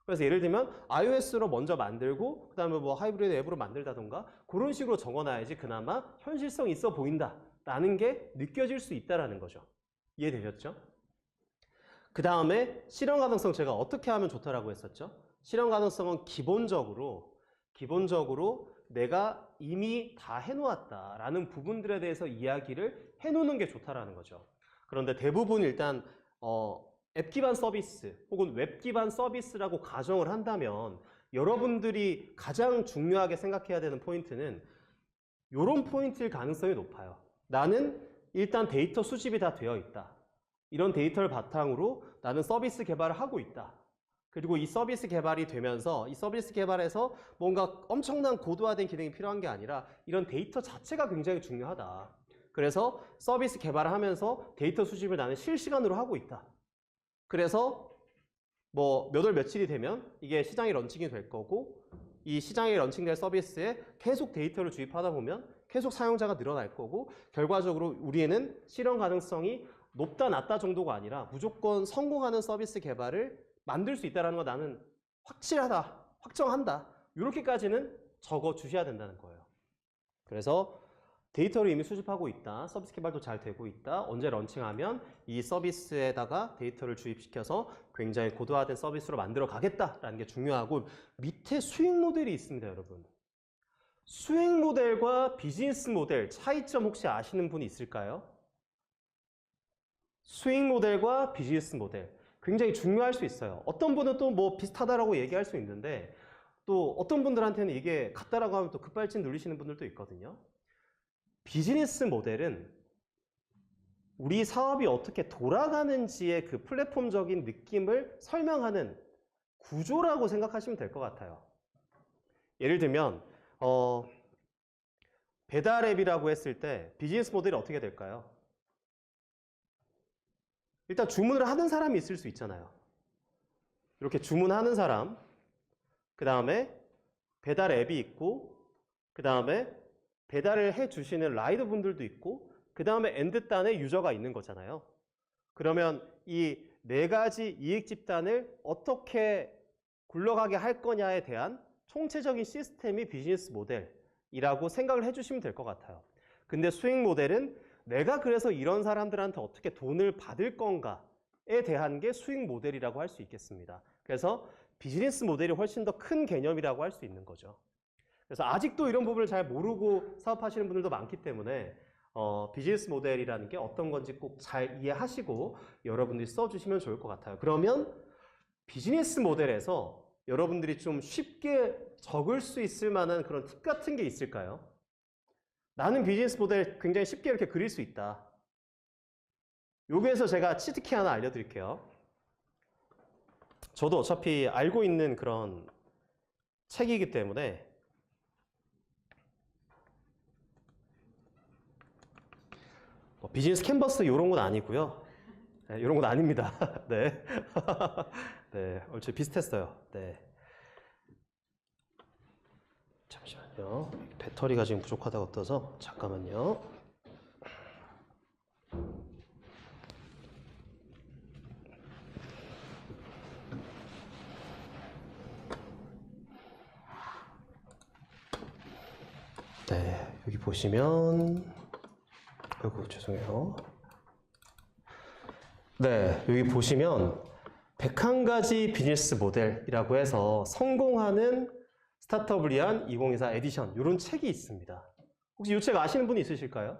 그래서 예를 들면 iOS로 먼저 만들고 그 다음에 뭐 하이브리드 앱으로 만들다던가 그런 식으로 적어놔야지 그나마 현실성 있어 보인다라는 게 느껴질 수 있다는 거죠. 이해되셨죠? 그 다음에 실현 가능성 제가 어떻게 하면 좋다라고 했었죠? 실현 가능성은 기본적으로 내가 이미 다 해놓았다라는 부분들에 대해서 이야기를 해놓는 게 좋다라는 거죠. 그런데 대부분 일단 앱 기반 서비스 혹은 웹 기반 서비스라고 가정을 한다면 여러분들이 가장 중요하게 생각해야 되는 포인트는 이런 포인트일 가능성이 높아요. 나는 일단 데이터 수집이 다 되어 있다. 이런 데이터를 바탕으로 나는 서비스 개발을 하고 있다. 그리고 이 서비스 개발이 되면서 이 서비스 개발에서 뭔가 엄청난 고도화된 기능이 필요한 게 아니라 이런 데이터 자체가 굉장히 중요하다. 그래서 서비스 개발을 하면서 데이터 수집을 나는 실시간으로 하고 있다. 그래서 뭐 몇 월 며칠이 되면 이게 시장에 런칭이 될 거고 이 시장에 런칭될 서비스에 계속 데이터를 주입하다 보면 계속 사용자가 늘어날 거고 결과적으로 우리는 실현 가능성이 높다 낮다 정도가 아니라 무조건 성공하는 서비스 개발을 만들 수 있다는 거 나는 확실하다, 확정한다. 이렇게까지는 적어 주셔야 된다는 거예요. 그래서 데이터를 이미 수집하고 있다. 서비스 개발도 잘 되고 있다. 언제 런칭하면 이 서비스에다가 데이터를 주입시켜서 굉장히 고도화된 서비스로 만들어 가겠다라는 게 중요하고 밑에 수익 모델이 있습니다, 여러분. 수익 모델과 비즈니스 모델 차이점 혹시 아시는 분이 있을까요? 수익 모델과 비즈니스 모델 굉장히 중요할 수 있어요. 어떤 분은 또 뭐 비슷하다라고 얘기할 수 있는데 또 어떤 분들한테는 이게 같다라고 하면 또 급발진 누리시는 분들도 있거든요. 비즈니스 모델은 우리 사업이 어떻게 돌아가는지의 그 플랫폼적인 느낌을 설명하는 구조라고 생각하시면 될 것 같아요. 예를 들면 배달 앱이라고 했을 때 비즈니스 모델이 어떻게 될까요? 일단 주문을 하는 사람이 있을 수 있잖아요. 이렇게 주문하는 사람, 그 다음에 배달 앱이 있고, 그 다음에 배달을 해주시는 라이더 분들도 있고, 그 다음에 엔드단에 유저가 있는 거잖아요. 그러면 이 네 가지 이익 집단을 어떻게 굴러가게 할 거냐에 대한 총체적인 시스템이 비즈니스 모델이라고 생각을 해주시면 될 것 같아요. 근데 수익 모델은 내가 그래서 이런 사람들한테 어떻게 돈을 받을 건가에 대한 게 수익 모델이라고 할 수 있겠습니다. 그래서 비즈니스 모델이 훨씬 더 큰 개념이라고 할 수 있는 거죠. 그래서 아직도 이런 부분을 잘 모르고 사업하시는 분들도 많기 때문에 비즈니스 모델이라는 게 어떤 건지 꼭 잘 이해하시고 여러분들이 써주시면 좋을 것 같아요. 그러면 비즈니스 모델에서 여러분들이 좀 쉽게 적을 수 있을 만한 그런 팁 같은 게 있을까요? 나는 비즈니스 모델 굉장히 쉽게 이렇게 그릴 수 있다. 여기에서 제가 치트키 하나 알려드릴게요. 저도 어차피 알고 있는 그런 책이기 때문에 비즈니스 캔버스 이런 건 아니고요. 네, 이런 건 아닙니다. 네. 네, 얼추 비슷했어요. 네. 잠시만요. 배터리가 지금 부족하다고 떠서 잠깐만요. 네, 여기 보시면 아이고 죄송해요. 네, 여기 보시면 101가지 비즈니스 모델이라고 해서 성공하는 스타트업을 위한 2024 에디션 이런 책이 있습니다. 혹시 이 책 아시는 분이 있으실까요?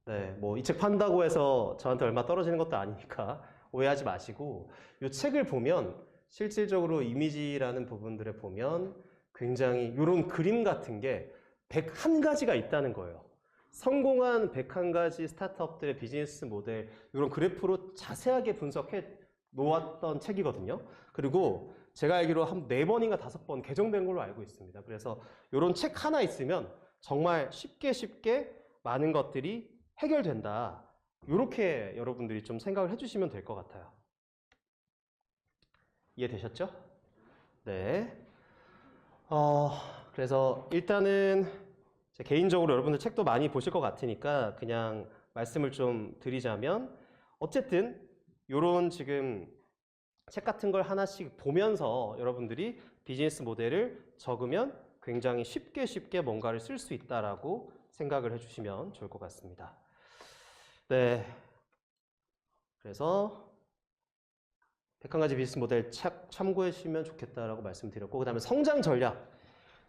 네, 뭐 이 책 판다고 해서 저한테 얼마 떨어지는 것도 아니니까 오해하지 마시고 이 책을 보면 실질적으로 이미지라는 부분들을 보면 굉장히 이런 그림 같은 게 101가지가 있다는 거예요. 성공한 101가지 스타트업들의 비즈니스 모델 이런 그래프로 자세하게 분석해 놓았던 책이거든요. 그리고 제가 알기로 한 4번인가 5번 개정된 걸로 알고 있습니다. 그래서 이런 책 하나 있으면 정말 쉽게 많은 것들이 해결된다. 이렇게 여러분들이 좀 생각을 해주시면 될 것 같아요. 이해되셨죠? 네. 그래서 일단은 제 개인적으로 여러분들 책도 많이 보실 것 같으니까 그냥 말씀을 좀 드리자면 어쨌든 요런 지금 책 같은 걸 하나씩 보면서 여러분들이 비즈니스 모델을 적으면 굉장히 쉽게 뭔가를 쓸 수 있다라고 생각을 해주시면 좋을 것 같습니다. 네. 그래서 101가지 비즈니스 모델 책 참고해 주시면 좋겠다라고 말씀드렸고, 그 다음에 성장 전략.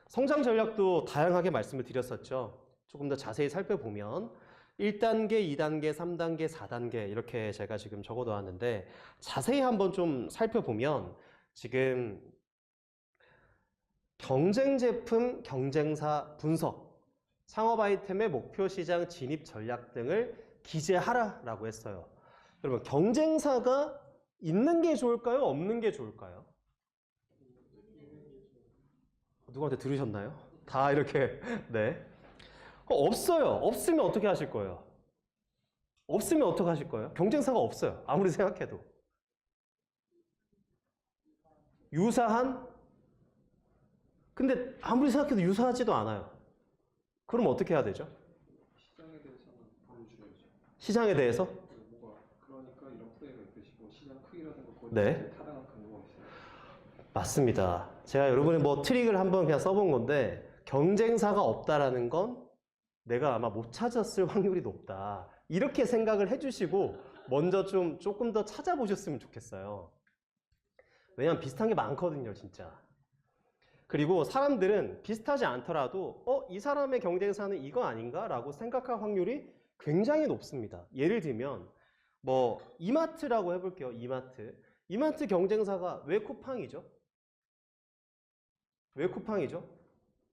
성장 전략도 다양하게 말씀을 드렸었죠. 조금 더 자세히 살펴보면 1단계, 2단계, 3단계, 4단계 이렇게 제가 지금 적어 놓았는데 자세히 한번 좀 살펴보면 지금 경쟁 제품, 경쟁사 분석, 창업 아이템의 목표 시장 진입 전략 등을 기재하라라고 했어요. 여러분, 경쟁사가 있는 게 좋을까요? 없는 게 좋을까요? 누구한테 들으셨나요? 다 이렇게 네. 없어요. 없으면 어떻게 하실 거예요? 없으면 어떻게 하실 거예요? 경쟁사가 없어요. 아무리 생각해도. 유사한? 근데 아무리 생각해도 유사하지도 않아요. 그럼 어떻게 해야 되죠? 시장에 대해서는 보여줘야죠. 시장에 대해서? 뭐가 그러니까 이런 플레이가 있으시고 시장 크기라든가 거기에 네. 타당한 근거가 있어요. 맞습니다. 제가 여러분의 뭐 트릭을 한번 그냥 써본 건데 경쟁사가 없다라는 건 내가 아마 못 찾았을 확률이 높다. 이렇게 생각을 해주시고 먼저 조금 더 찾아보셨으면 좋겠어요. 왜냐면 비슷한 게 많거든요, 진짜. 그리고 사람들은 비슷하지 않더라도 이 사람의 경쟁사는 이거 아닌가? 라고 생각할 확률이 굉장히 높습니다. 예를 들면 뭐 이마트라고 해볼게요. 이마트 경쟁사가 왜 쿠팡이죠? 왜 쿠팡이죠?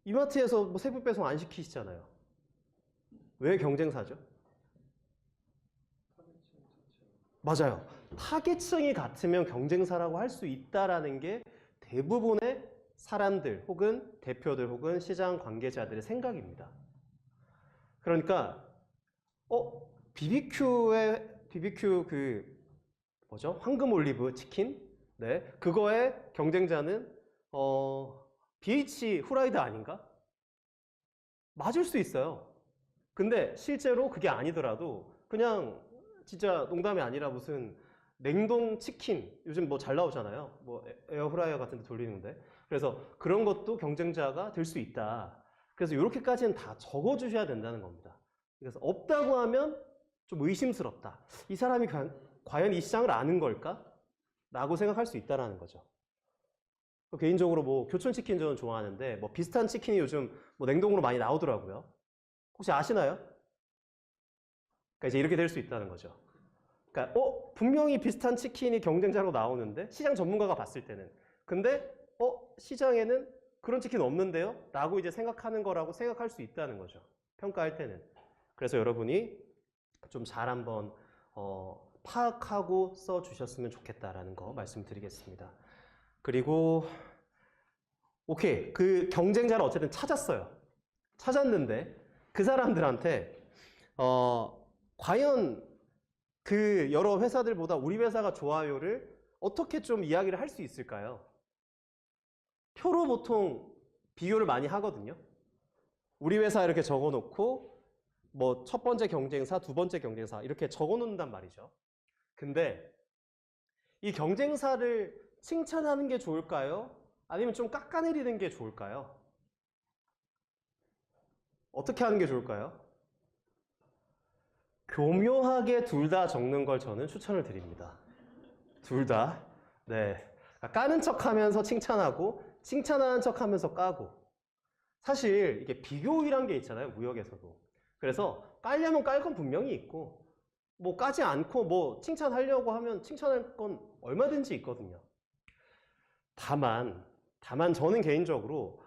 이마트에서 뭐 세부 배송 안 시키시잖아요. 왜 경쟁사죠? 맞아요. 타겟층이 같으면 경쟁사라고 할 수 있다라는 게 대부분의 사람들 혹은 대표들 혹은 시장 관계자들의 생각입니다. 그러니까 BBQ 그 뭐죠? 황금 올리브 치킨? 네. 그거의 경쟁자는 BH 후라이드 아닌가? 맞을 수 있어요. 근데 실제로 그게 아니더라도 그냥 진짜 농담이 아니라 무슨 냉동 치킨 요즘 뭐 잘 나오잖아요. 뭐 에어프라이어 같은 데 돌리는데. 그래서 그런 것도 경쟁자가 될 수 있다. 그래서 이렇게까지는 다 적어 주셔야 된다는 겁니다. 그래서 없다고 하면 좀 의심스럽다. 이 사람이 과연 이 시장을 아는 걸까? 라고 생각할 수 있다라는 거죠. 개인적으로 뭐 교촌치킨 저는 좋아하는데 뭐 비슷한 치킨이 요즘 뭐 냉동으로 많이 나오더라고요. 혹시 아시나요? 그러니까 이제 이렇게 될 수 있다는 거죠. 그러니까 분명히 비슷한 치킨이 경쟁자로 나오는데 시장 전문가가 봤을 때는 근데 시장에는 그런 치킨 없는데요? 라고 이제 생각하는 거라고 생각할 수 있다는 거죠. 평가할 때는. 그래서 여러분이 좀 잘 한번 파악하고 써주셨으면 좋겠다라는 거 말씀드리겠습니다. 그리고 오케이, 그 경쟁자를 어쨌든 찾았어요. 찾았는데 그 사람들한테 과연 그 여러 회사들보다 우리 회사가 좋아요를 어떻게 좀 이야기를 할 수 있을까요? 표로 보통 비교를 많이 하거든요. 우리 회사 이렇게 적어놓고 뭐 첫 번째 경쟁사, 두 번째 경쟁사 이렇게 적어놓는단 말이죠. 근데 이 경쟁사를 칭찬하는 게 좋을까요? 아니면 좀 깎아내리는 게 좋을까요? 어떻게 하는 게 좋을까요? 교묘하게 둘 다 적는 걸 저는 추천을 드립니다. 둘 다. 네. 까는 척 하면서 칭찬하고, 칭찬하는 척 하면서 까고. 사실 이게 비교율이란 게 있잖아요, 무역에서도. 그래서 깔려면 깔 건 분명히 있고, 뭐 까지 않고 뭐 칭찬하려고 하면 칭찬할 건 얼마든지 있거든요. 다만 저는 개인적으로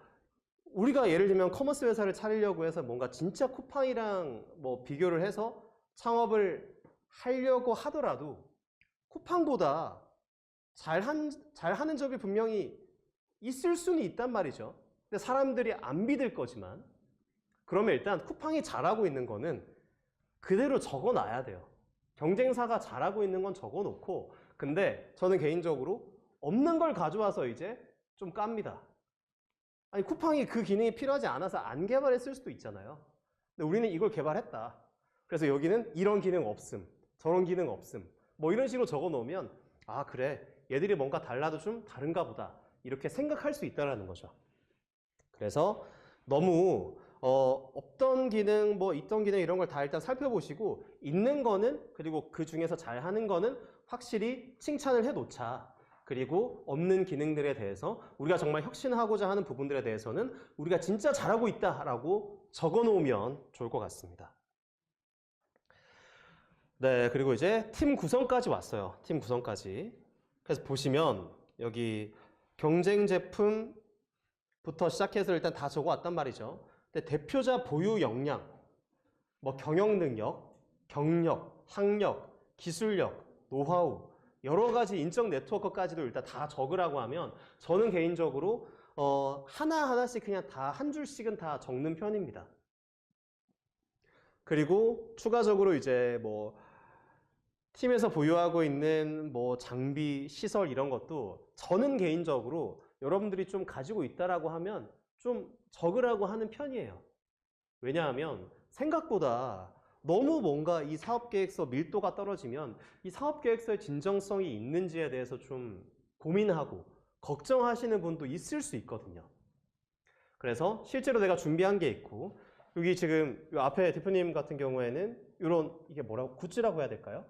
우리가 예를 들면 커머스 회사를 차리려고 해서 뭔가 진짜 쿠팡이랑 뭐 비교를 해서 창업을 하려고 하더라도 쿠팡보다 잘하는 점이 분명히 있을 수는 있단 말이죠. 근데 사람들이 안 믿을 거지만 그러면 일단 쿠팡이 잘하고 있는 거는 그대로 적어놔야 돼요. 경쟁사가 잘하고 있는 건 적어놓고 근데 저는 개인적으로 없는 걸 가져와서 이제 좀 깝니다. 아니 쿠팡이 그 기능이 필요하지 않아서 안 개발했을 수도 있잖아요. 근데 우리는 이걸 개발했다. 그래서 여기는 이런 기능 없음, 저런 기능 없음 뭐 이런 식으로 적어놓으면 아 그래 얘들이 뭔가 달라도 좀 다른가 보다 이렇게 생각할 수 있다는 거죠. 그래서 너무 없던 기능 뭐 있던 기능 이런 걸 다 일단 살펴보시고 있는 거는 그리고 그 중에서 잘하는 거는 확실히 칭찬을 해놓자. 그리고 없는 기능들에 대해서 우리가 정말 혁신하고자 하는 부분들에 대해서는 우리가 진짜 잘하고 있다라고 적어놓으면 좋을 것 같습니다. 네, 그리고 이제 팀 구성까지 왔어요. 팀 구성까지. 그래서 보시면 여기 경쟁 제품부터 시작해서 일단 다 적어왔단 말이죠. 근데 대표자 보유 역량, 뭐 경영 능력, 경력, 학력, 기술력, 노하우 여러 가지 인적 네트워크까지도 일단 다 적으라고 하면 저는 개인적으로 하나하나씩 그냥 다 한 줄씩은 다 적는 편입니다. 그리고 추가적으로 이제 뭐 팀에서 보유하고 있는 뭐 장비, 시설 이런 것도 저는 개인적으로 여러분들이 좀 가지고 있다라고 하면 좀 적으라고 하는 편이에요. 왜냐하면 생각보다 너무 뭔가 이 사업계획서 밀도가 떨어지면 이 사업계획서의 진정성이 있는지에 대해서 좀 고민하고 걱정하시는 분도 있을 수 있거든요. 그래서 실제로 내가 준비한 게 있고 여기 지금 이 앞에 대표님 같은 경우에는 이런 이게 뭐라고 굿즈라고 해야 될까요?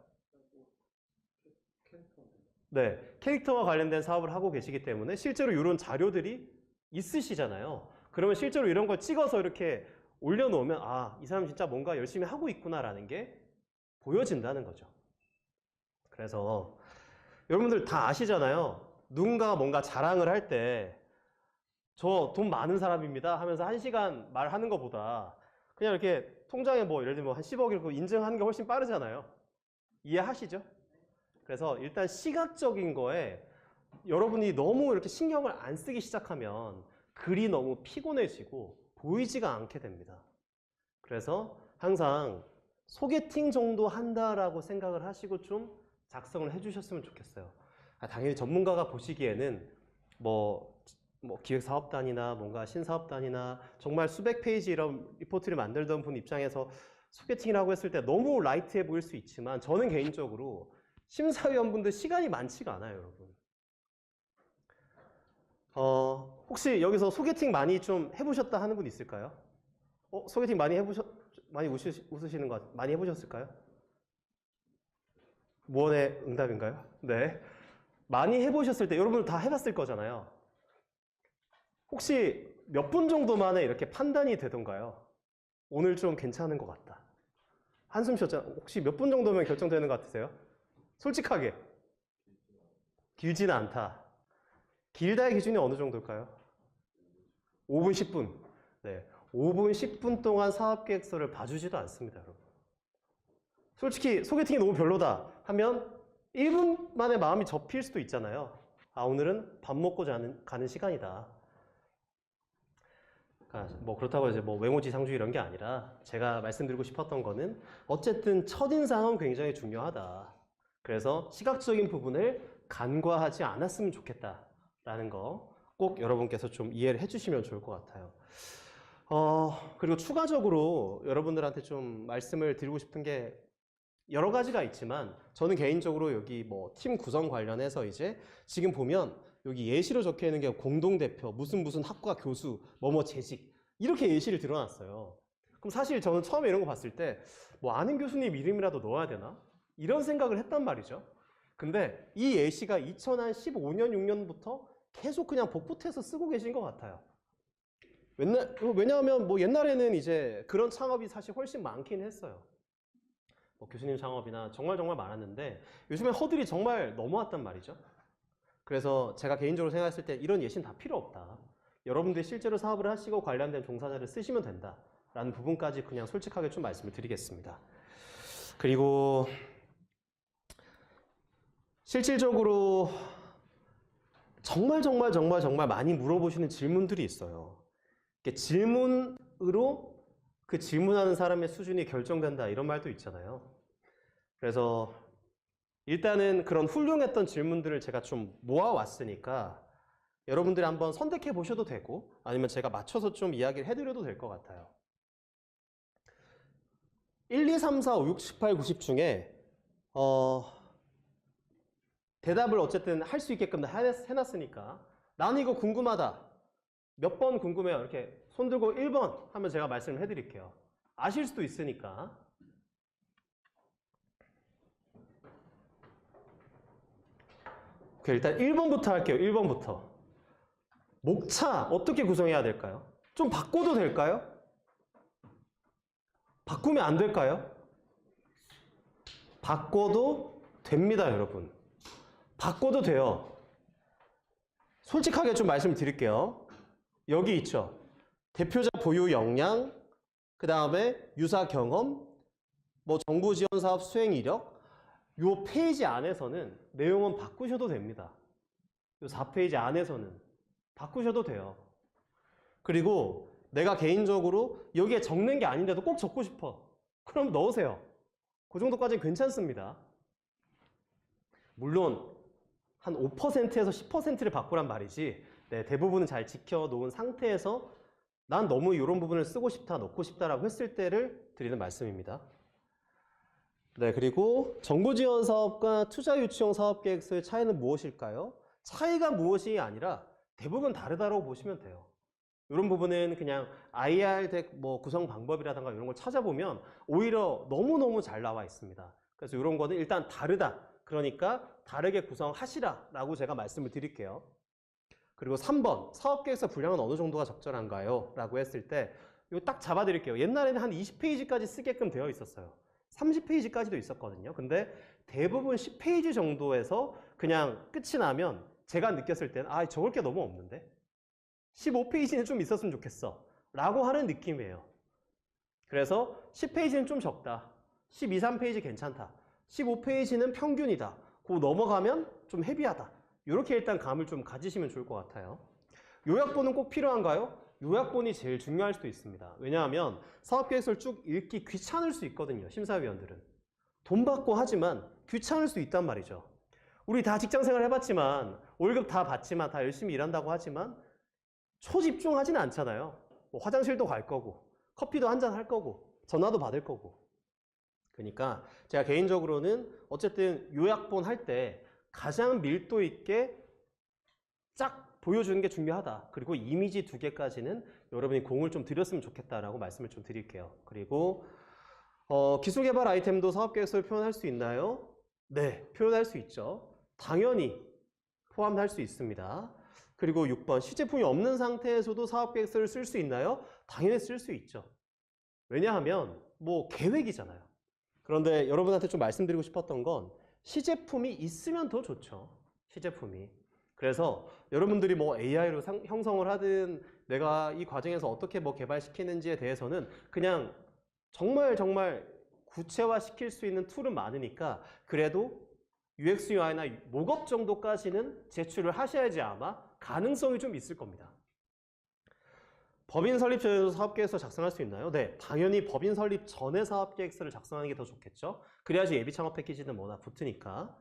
네, 캐릭터와 관련된 사업을 하고 계시기 때문에 실제로 이런 자료들이 있으시잖아요. 그러면 실제로 이런 걸 찍어서 이렇게 올려놓으면 아, 이 사람 진짜 뭔가 열심히 하고 있구나라는 게 보여진다는 거죠. 그래서 여러분들 다 아시잖아요. 누군가가 뭔가 자랑을 할 때 저 돈 많은 사람입니다 하면서 1시간 말하는 것보다 그냥 이렇게 통장에 뭐 예를 들면 한 10억 이렇게 인증하는 게 훨씬 빠르잖아요. 이해하시죠? 그래서 일단 시각적인 거에 여러분이 너무 이렇게 신경을 안 쓰기 시작하면 글이 너무 피곤해지고 보이지가 않게 됩니다. 그래서 항상 소개팅 정도 한다라고 생각을 하시고 좀 작성을 해주셨으면 좋겠어요. 당연히 전문가가 보시기에는 뭐 기획사업단이나 뭔가 신사업단이나 정말 수백 페이지 이런 리포트를 만들던 분 입장에서 소개팅이라고 했을 때 너무 라이트해 보일 수 있지만 저는 개인적으로 심사위원분들 시간이 많지가 않아요, 여러분. 혹시 여기서 소개팅 많이 좀 해보셨다 하는 분 있을까요? 소개팅 많이 웃으시는 것 같아요. 많이 해보셨을까요? 무언의 응답인가요? 네. 많이 해보셨을 때 여러분 다 해봤을 거잖아요. 혹시 몇 분 정도 만에 이렇게 판단이 되던가요? 오늘 좀 괜찮은 것 같다. 한숨 쉬었잖아요. 혹시 몇 분 정도면 결정되는 것 같으세요? 솔직하게. 길지는 않다. 길다의 기준이 어느 정도일까요? 5분, 10분. 네. 5분, 10분 동안 사업계획서를 봐주지도 않습니다, 여러분. 솔직히 소개팅이 너무 별로다 하면 1분 만에 마음이 접힐 수도 있잖아요. 오늘은 밥 먹고 가는 시간이다. 뭐 그렇다고 이제 뭐 외모지상주의 이런 게 아니라 제가 말씀드리고 싶었던 거는 어쨌든 첫인상은 굉장히 중요하다. 그래서 시각적인 부분을 간과하지 않았으면 좋겠다라는 거 꼭 여러분께서 좀 이해를 해주시면 좋을 것 같아요. 그리고 추가적으로 여러분들한테 좀 말씀을 드리고 싶은 게 여러 가지가 있지만 저는 개인적으로 여기 뭐 팀 구성 관련해서 이제 지금 보면 여기 예시로 적혀 있는 게 공동대표, 무슨 학과 교수, 뭐뭐 재직 이렇게 예시를 들어놨어요. 그럼 사실 저는 처음에 이런 거 봤을 때 뭐 아는 교수님 이름이라도 넣어야 되나? 이런 생각을 했단 말이죠. 근데 이 예시가 2015년, 6년부터 계속 그냥 복붙해서 쓰고 계신 것 같아요. 왜냐하면 뭐 옛날에는 이제 그런 창업이 사실 훨씬 많긴 했어요. 뭐 교수님 창업이나 정말 많았는데 요즘에 허들이 정말 넘어왔단 말이죠. 그래서 제가 개인적으로 생각했을 때 이런 예시는 다 필요 없다. 여러분들이 실제로 사업을 하시고 관련된 종사자를 쓰시면 된다. 라는 부분까지 그냥 솔직하게 좀 말씀을 드리겠습니다. 그리고 실질적으로 정말 많이 물어보시는 질문들이 있어요. 질문으로 그 질문하는 사람의 수준이 결정된다 이런 말도 있잖아요. 그래서 일단은 그런 훌륭했던 질문들을 제가 좀 모아왔으니까 여러분들이 한번 선택해 보셔도 되고 아니면 제가 맞춰서 좀 이야기를 해드려도 될 것 같아요. 1, 2, 3, 4, 5, 6, 7, 8, 90 중에 대답을 어쨌든 할 수 있게끔 해놨으니까 나는 이거 궁금하다. 몇 번 궁금해요. 이렇게 손 들고 1번 하면 제가 말씀을 해드릴게요. 아실 수도 있으니까. 오케이, 일단 1번부터 할게요. 1번부터. 목차 어떻게 구성해야 될까요? 좀 바꿔도 될까요? 바꾸면 안 될까요? 바꿔도 됩니다, 여러분. 바꿔도 돼요. 솔직하게 좀 말씀드릴게요. 여기 있죠. 대표자 보유 역량, 그 다음에 유사 경험, 뭐 정부 지원 사업 수행 이력, 요 페이지 안에서는 내용은 바꾸셔도 됩니다. 요 4페이지 안에서는 바꾸셔도 돼요. 그리고 내가 개인적으로 여기에 적는 게 아닌데도 꼭 적고 싶어. 그럼 넣으세요. 그 정도까지는 괜찮습니다. 물론 한 5%에서 10%를 바꾸란 말이지 네, 대부분은 잘 지켜놓은 상태에서 난 너무 이런 부분을 쓰고 싶다, 넣고 싶다라고 했을 때를 드리는 말씀입니다. 네, 그리고 정부 지원 사업과 투자 유치형 사업 계획서의 차이는 무엇일까요? 차이가 무엇이 아니라 대부분 다르다고 보시면 돼요. 이런 부분은 그냥 IR 덱 뭐 구성 방법이라든가 이런 걸 찾아보면 오히려 너무너무 잘 나와 있습니다. 그래서 이런 거는 일단 다르다. 그러니까 다르게 구성하시라라고 제가 말씀을 드릴게요. 그리고 3번 사업계획서 분량은 어느 정도가 적절한가요? 라고 했을 때 이거 딱 잡아드릴게요. 옛날에는 한 20페이지까지 쓰게끔 되어 있었어요. 30페이지까지도 있었거든요. 근데 대부분 10페이지 정도에서 그냥 끝이 나면 제가 느꼈을 때는 적을 게 너무 없는데? 15페이지는 좀 있었으면 좋겠어. 라고 하는 느낌이에요. 그래서 10페이지는 좀 적다. 12, 3페이지 괜찮다. 15페이지는 평균이다. 그 넘어가면 좀 헤비하다. 이렇게 일단 감을 좀 가지시면 좋을 것 같아요. 요약본은 꼭 필요한가요? 요약본이 제일 중요할 수도 있습니다. 왜냐하면 사업계획서를 쭉 읽기 귀찮을 수 있거든요. 심사위원들은. 돈 받고 하지만 귀찮을 수 있단 말이죠. 우리 다 직장생활 해봤지만 월급 다 받지만 다 열심히 일한다고 하지만 초집중하지는 않잖아요. 뭐 화장실도 갈 거고 커피도 한잔 할 거고 전화도 받을 거고. 그러니까 제가 개인적으로는 어쨌든 요약본 할 때 가장 밀도 있게 쫙 보여주는 게 중요하다. 그리고 이미지 2개까지는 여러분이 공을 좀 들였으면 좋겠다라고 말씀을 좀 드릴게요. 그리고 기술개발 아이템도 사업계획서에 표현할 수 있나요? 네, 표현할 수 있죠. 당연히 포함할 수 있습니다. 그리고 6번, 시제품이 없는 상태에서도 사업계획서를 쓸 수 있나요? 당연히 쓸 수 있죠. 왜냐하면 뭐 계획이잖아요. 그런데 여러분한테 좀 말씀드리고 싶었던 건 시제품이 있으면 더 좋죠. 시제품이. 그래서 여러분들이 뭐 AI로 형성을 하든 내가 이 과정에서 어떻게 뭐 개발시키는지에 대해서는 그냥 정말 구체화시킬 수 있는 툴은 많으니까 그래도 UX, UI나 목업 정도까지는 제출을 하셔야지 아마 가능성이 좀 있을 겁니다. 법인 설립 전에도 사업계획서 작성할 수 있나요? 네, 당연히 법인 설립 전에 사업계획서를 작성하는 게 더 좋겠죠. 그래야지 예비 창업 패키지는 뭐나 붙으니까.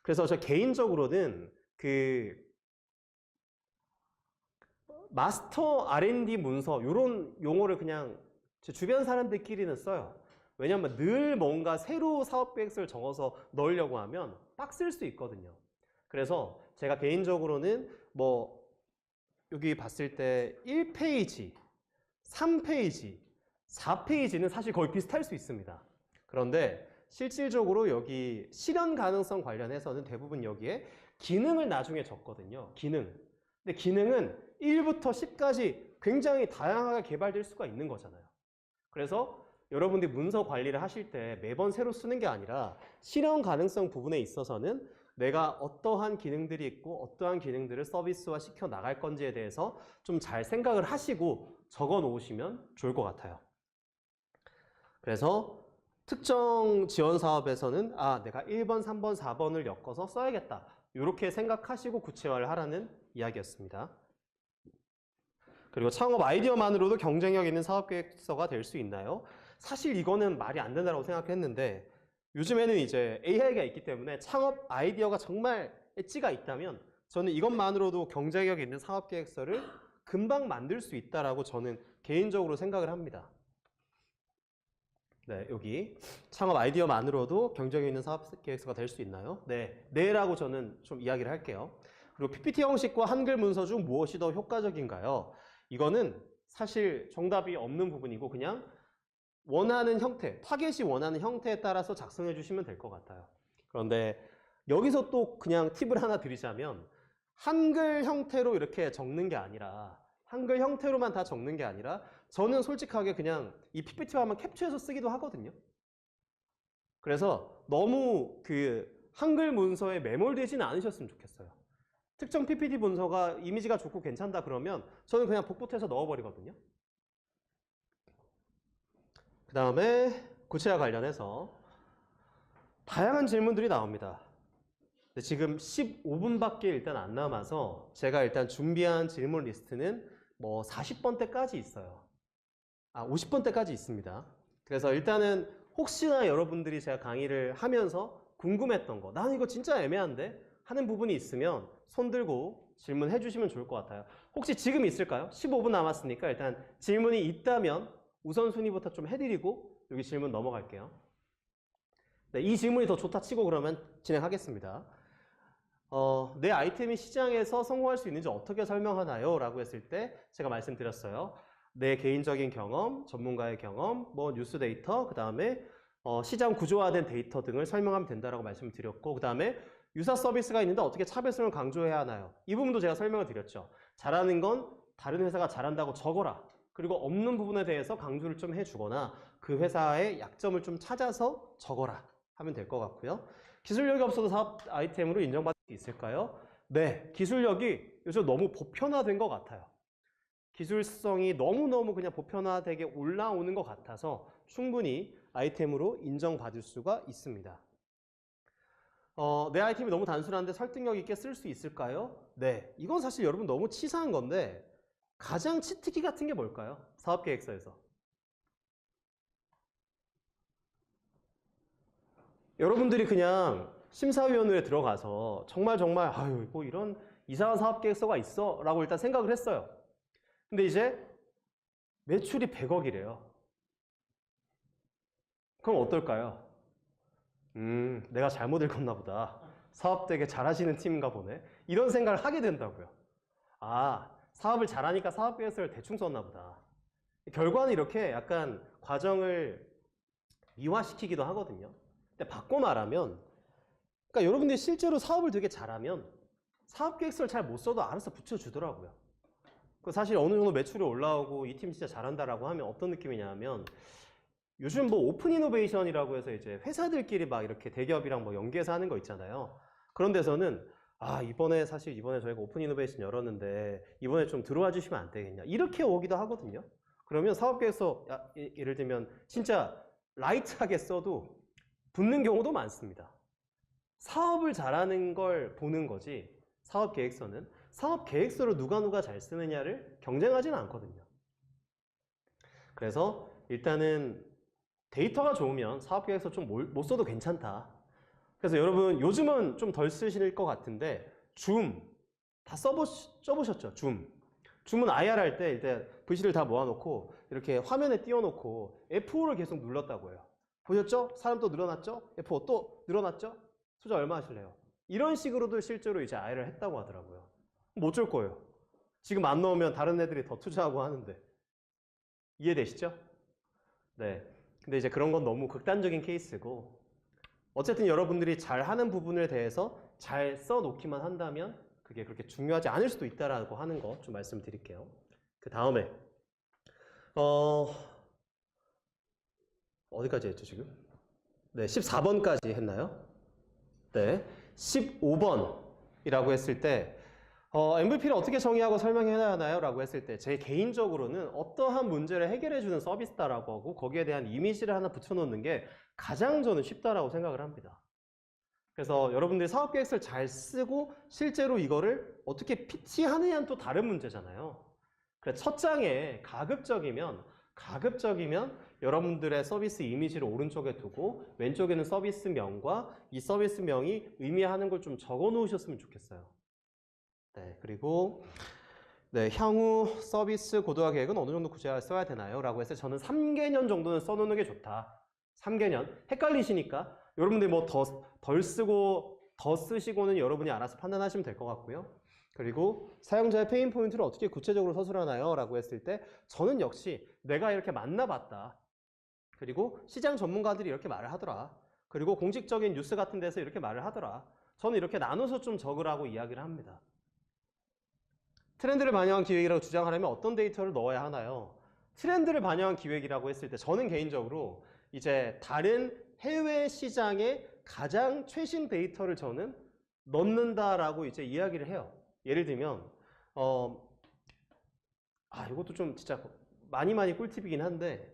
그래서 저 개인적으로는 그 마스터 R&D 문서 이런 용어를 그냥 제 주변 사람들끼리는 써요. 왜냐하면 늘 뭔가 새로 사업계획서를 적어서 넣으려고 하면 빡쓸 수 있거든요. 그래서 제가 개인적으로는 뭐 여기 봤을 때 1페이지, 3페이지, 4페이지는 사실 거의 비슷할 수 있습니다. 그런데 실질적으로 여기 실현 가능성 관련해서는 대부분 여기에 기능을 나중에 적거든요. 기능. 근데 기능은 1부터 10까지 굉장히 다양하게 개발될 수가 있는 거잖아요. 그래서 여러분들이 문서 관리를 하실 때 매번 새로 쓰는 게 아니라 실현 가능성 부분에 있어서는 내가 어떠한 기능들이 있고 어떠한 기능들을 서비스화 시켜 나갈 건지에 대해서 좀 잘 생각을 하시고 적어 놓으시면 좋을 것 같아요. 그래서 특정 지원 사업에서는 내가 1번, 3번, 4번을 엮어서 써야겠다. 이렇게 생각하시고 구체화를 하라는 이야기였습니다. 그리고 창업 아이디어만으로도 경쟁력 있는 사업계획서가 될 수 있나요? 사실 이거는 말이 안 된다고 생각했는데 요즘에는 이제 AI가 있기 때문에 창업 아이디어가 정말 엣지가 있다면 저는 이것만으로도 경쟁력 있는 사업계획서를 금방 만들 수 있다라고 저는 개인적으로 생각을 합니다. 네, 여기 창업 아이디어만으로도 경쟁력 있는 사업계획서가 될 수 있나요? 네, 네라고 저는 좀 이야기를 할게요. 그리고 PPT 형식과 한글 문서 중 무엇이 더 효과적인가요? 이거는 사실 정답이 없는 부분이고 그냥 원하는 형태, 타겟이 원하는 형태에 따라서 작성해 주시면 될 것 같아요. 그런데 여기서 또 그냥 팁을 하나 드리자면 한글 형태로 이렇게 적는 게 아니라 한글 형태로만 다 적는 게 아니라 저는 솔직하게 그냥 이 PPT 화면 캡처해서 쓰기도 하거든요. 그래서 너무 그 한글 문서에 매몰되지는 않으셨으면 좋겠어요. 특정 PPT 문서가 이미지가 좋고 괜찮다 그러면 저는 그냥 복붙해서 넣어버리거든요. 그 다음에 구체화 관련해서 다양한 질문들이 나옵니다. 근데 지금 15분밖에 일단 안 남아서 제가 일단 준비한 질문 리스트는 뭐 40번대까지 있어요. 50번대까지 있습니다. 그래서 일단은 혹시나 여러분들이 제가 강의를 하면서 궁금했던 거, 나는 이거 진짜 애매한데? 하는 부분이 있으면 손 들고 질문해 주시면 좋을 것 같아요. 혹시 지금 있을까요? 15분 남았으니까 일단 질문이 있다면 우선순위부터 좀 해드리고 여기 질문 넘어갈게요. 네, 이 질문이 더 좋다 치고 그러면 진행하겠습니다. 내 아이템이 시장에서 성공할 수 있는지 어떻게 설명하나요? 라고 했을 때 제가 말씀드렸어요. 내 개인적인 경험, 전문가의 경험, 뭐 뉴스 데이터, 그 다음에 시장 구조화된 데이터 등을 설명하면 된다라고 말씀을 드렸고, 그 다음에 유사 서비스가 있는데 어떻게 차별성을 강조해야 하나요? 이 부분도 제가 설명을 드렸죠. 잘하는 건 다른 회사가 잘한다고 적어라. 그리고 없는 부분에 대해서 강조를 좀 해주거나 그 회사의 약점을 좀 찾아서 적어라 하면 될 것 같고요. 기술력이 없어도 사업 아이템으로 인정받을 수 있을까요? 네, 기술력이 요즘 너무 보편화된 것 같아요. 기술성이 너무너무 그냥 보편화되게 올라오는 것 같아서 충분히 아이템으로 인정받을 수가 있습니다. 내 아이템이 너무 단순한데 설득력 있게 쓸 수 있을까요? 네. 이건 사실 여러분 너무 치사한 건데 가장 치트키 같은 게 뭘까요? 사업계획서에서. 여러분들이 그냥 심사위원회에 들어가서 정말 아유 뭐 이런 이상한 사업계획서가 있어 라고 일단 생각을 했어요. 근데 이제 매출이 100억이래요. 그럼 어떨까요? 내가 잘못 읽었나 보다. 사업 되게 잘하시는 팀인가 보네. 이런 생각을 하게 된다고요. 아, 사업을 잘하니까 사업계획서를 대충 썼나 보다. 결과는 이렇게 약간 과정을 미화시키기도 하거든요. 근데 바꿔 말하면, 그러니까 여러분들이 실제로 사업을 되게 잘하면 사업계획서를 잘 못 써도 알아서 붙여주더라고요. 사실 어느 정도 매출이 올라오고 이 팀 진짜 잘한다라고 하면 어떤 느낌이냐면 요즘 뭐 오픈 이노베이션이라고 해서 이제 회사들끼리 막 이렇게 대기업이랑 뭐 연계해서 하는 거 있잖아요. 그런 데서는 이번에 저희가 오픈 이노베이션 열었는데 이번에 좀 들어와 주시면 안 되겠냐 이렇게 오기도 하거든요. 그러면 사업계획서 예를 들면 진짜 라이트하게 써도 붙는 경우도 많습니다. 사업을 잘하는 걸 보는 거지 사업계획서는 사업계획서를 누가 잘 쓰느냐를 경쟁하지는 않거든요. 그래서 일단은 데이터가 좋으면 사업계획서 좀 못 써도 괜찮다. 그래서 여러분 요즘은 좀 덜 쓰실 것 같은데 줌 다 써보셨죠? 줌은 IR 할 때 일단 글씨를 다 모아놓고 이렇게 화면에 띄워놓고 F5를 계속 눌렀다고 해요. 보셨죠? 사람 또 늘어났죠? F5 또 늘어났죠? 투자 얼마 하실래요? 이런 식으로도 실제로 이제 IR을 했다고 하더라고요. 뭐 어쩔 거예요? 지금 안 넣으면 다른 애들이 더 투자하고 하는데. 이해되시죠? 네. 근데 이제 그런 건 너무 극단적인 케이스고 어쨌든 여러분들이 잘하는 부분에 대해서 잘 써놓기만 한다면 그게 그렇게 중요하지 않을 수도 있다라고 하는 거 좀 말씀드릴게요. 그 다음에 어디까지 했죠 지금? 네, 14번까지 했나요? 네, 15번이라고 했을 때 MVP를 어떻게 정의하고 설명해야 하나요? 라고 했을 때 제 개인적으로는 어떠한 문제를 해결해주는 서비스다라고 하고 거기에 대한 이미지를 하나 붙여놓는 게 가장 저는 쉽다라고 생각을 합니다. 그래서 여러분들이 사업계획서를 잘 쓰고 실제로 이거를 어떻게 PT하느냐는 또 다른 문제잖아요. 그래서 첫 장에 가급적이면 여러분들의 서비스 이미지를 오른쪽에 두고 왼쪽에는 서비스명과 이 서비스명이 의미하는 걸 좀 적어 놓으셨으면 좋겠어요. 네, 그리고 네, 향후 서비스 고도화 계획은 어느 정도 구체화해 써야 되나요? 라고 해서 저는 3개년 정도는 써놓는 게 좋다. 3개년. 헷갈리시니까 여러분들이 뭐 덜 쓰고 더 쓰시고는 여러분이 알아서 판단하시면 될 것 같고요. 그리고 사용자의 페인 포인트를 어떻게 구체적으로 서술하나요? 라고 했을 때 저는 역시 내가 이렇게 만나봤다. 그리고 시장 전문가들이 이렇게 말을 하더라. 그리고 공식적인 뉴스 같은 데서 이렇게 말을 하더라. 저는 이렇게 나눠서 좀 적으라고 이야기를 합니다. 트렌드를 반영한 기획이라고 주장하려면 어떤 데이터를 넣어야 하나요? 트렌드를 반영한 기획이라고 했을 때 저는 개인적으로 이제 다른 해외 시장의 가장 최신 데이터를 저는 넣는다라고 이제 이야기를 해요. 예를 들면 이것도 좀 진짜 많이 꿀팁이긴 한데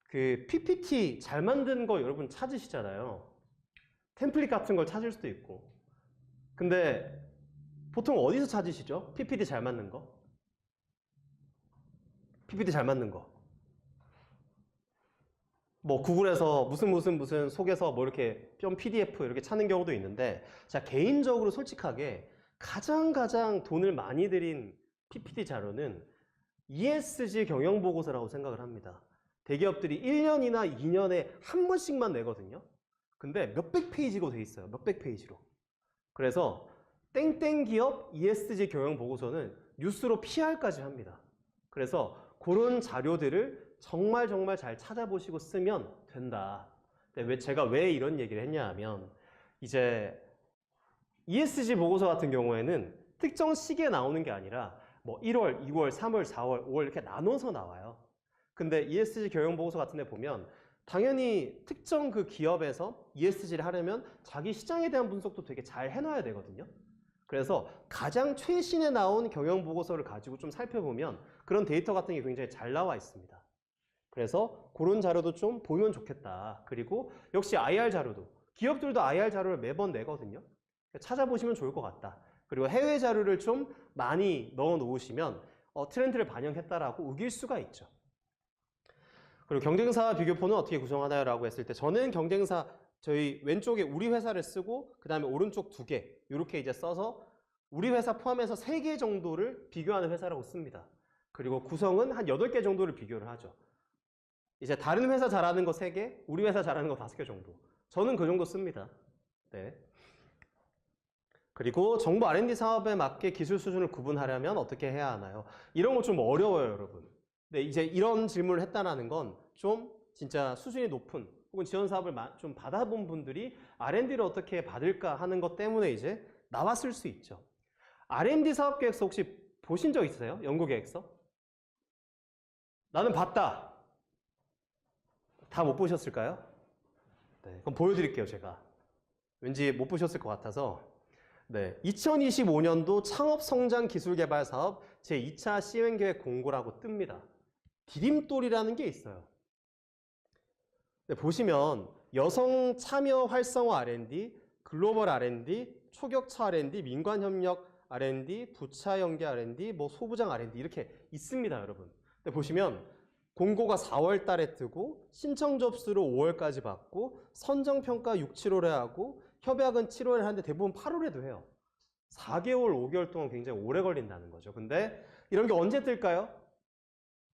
그 PPT 잘 만든 거 여러분 찾으시잖아요. 템플릿 같은 걸 찾을 수도 있고. 근데 보통 어디서 찾으시죠? PPT 잘 맞는 거? PPT 잘 맞는 거. 뭐 구글에서 무슨 속에서 뭐 이렇게 .pdf 이렇게 찾는 경우도 있는데 자 개인적으로 솔직하게 가장 돈을 많이 들인 PPT 자료는 ESG 경영보고서라고 생각을 합니다. 대기업들이 1년이나 2년에 한 번씩만 내거든요. 근데 몇백 페이지로 돼 있어요. 몇백 페이지로. 그래서 땡땡 기업 ESG 경영보고서는 뉴스로 PR까지 합니다. 그래서 그런 자료들을 정말 잘 찾아보시고 쓰면 된다. 근데 제가 왜 이런 얘기를 했냐 하면 이제 ESG 보고서 같은 경우에는 특정 시기에 나오는 게 아니라 뭐 1월, 2월, 3월, 4월, 5월 이렇게 나눠서 나와요. 근데 ESG 경영 보고서 같은 데 보면 당연히 특정 그 기업에서 ESG를 하려면 자기 시장에 대한 분석도 되게 잘 해놔야 되거든요. 그래서 가장 최신에 나온 경영 보고서를 가지고 좀 살펴보면 그런 데이터 같은 게 굉장히 잘 나와 있습니다. 그래서 그런 자료도 좀 보면 좋겠다. 그리고 역시 IR 자료도 기업들도 IR 자료를 매번 내거든요. 찾아보시면 좋을 것 같다. 그리고 해외 자료를 좀 많이 넣어 놓으시면 트렌드를 반영했다라고 우길 수가 있죠. 그리고 경쟁사 비교표는 어떻게 구성하나요?라고 했을 때 저는 경쟁사 저희 왼쪽에 우리 회사를 쓰고 그 다음에 오른쪽 2개 이렇게 이제 써서 우리 회사 포함해서 3개 정도를 비교하는 회사라고 씁니다. 그리고 구성은 한 8개 정도를 비교를 하죠. 이제 다른 회사 잘하는 거 3개, 우리 회사 잘하는 거 5개 정도. 저는 그 정도 씁니다. 네. 그리고 정부 R&D 사업에 맞게 기술 수준을 구분하려면 어떻게 해야 하나요? 이런 거 좀 어려워요, 여러분. 근데 이제 이런 질문을 했다는 건 좀 진짜 수준이 높은 혹은 지원 사업을 좀 받아본 분들이 R&D를 어떻게 받을까 하는 것 때문에 이제 나왔을 수 있죠. R&D 사업 계획서 혹시 보신 적 있으세요? 연구 계획서? 나는 봤다. 다 못 보셨을까요? 네, 그럼 보여드릴게요, 제가. 왠지 못 보셨을 것 같아서. 네, 2025년도 창업성장기술개발사업 제2차 시행계획 공고라고 뜹니다. 디딤돌이라는 게 있어요. 네, 보시면 여성 참여 활성화 R&D, 글로벌 R&D, 초격차 R&D, 민관협력 R&D, 부차 연계 R&D, 뭐 소부장 R&D 이렇게 있습니다, 여러분. 네, 보시면 공고가 4월 달에 뜨고 신청 접수를 5월까지 받고 선정평가 6, 7월에 하고 협약은 7월에 하는데 대부분 8월에도 해요. 4개월, 5개월 동안 굉장히 오래 걸린다는 거죠. 근데 이런 게 언제 뜰까요?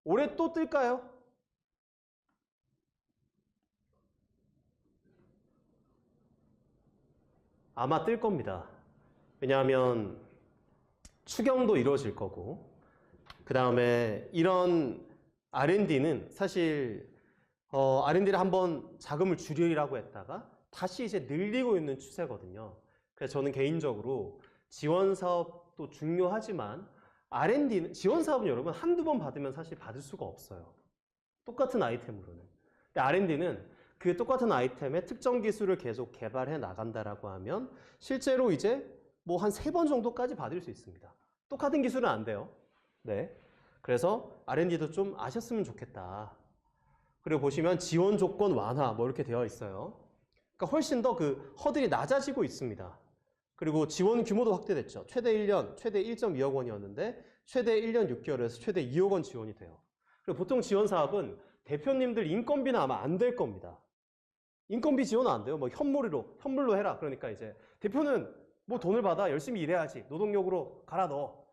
올해 또 뜰까요? 아마 뜰 겁니다. 왜냐하면 추경도 이루어질 거고 그 다음에 이런 R&D는 사실 R&D를 한번 자금을 줄이라고 했다가 다시 이제 늘리고 있는 추세거든요. 그래서 저는 개인적으로 지원 사업도 중요하지만 R&D는 지원 사업은 여러분 한두 번 받으면 사실 받을 수가 없어요. 똑같은 아이템으로는. 근데 R&D는 그 똑같은 아이템의 특정 기술을 계속 개발해 나간다라고 하면 실제로 이제 뭐 한 3번 정도까지 받을 수 있습니다. 똑같은 기술은 안 돼요. 네. 그래서 R&D도 좀 아셨으면 좋겠다. 그리고 보시면 지원 조건 완화 뭐 이렇게 되어 있어요. 그러니까 훨씬 더 그 허들이 낮아지고 있습니다. 그리고 지원 규모도 확대됐죠. 최대 1년, 최대 1.2억 원이었는데 최대 1년 6개월에서 최대 2억 원 지원이 돼요. 그리고 보통 지원 사업은 대표님들 인건비는 아마 안 될 겁니다. 인건비 지원은 안 돼요. 뭐 현물로 해라. 그러니까 이제 대표는 뭐 돈을 받아 열심히 일해야지. 노동력으로 갈아 넣어.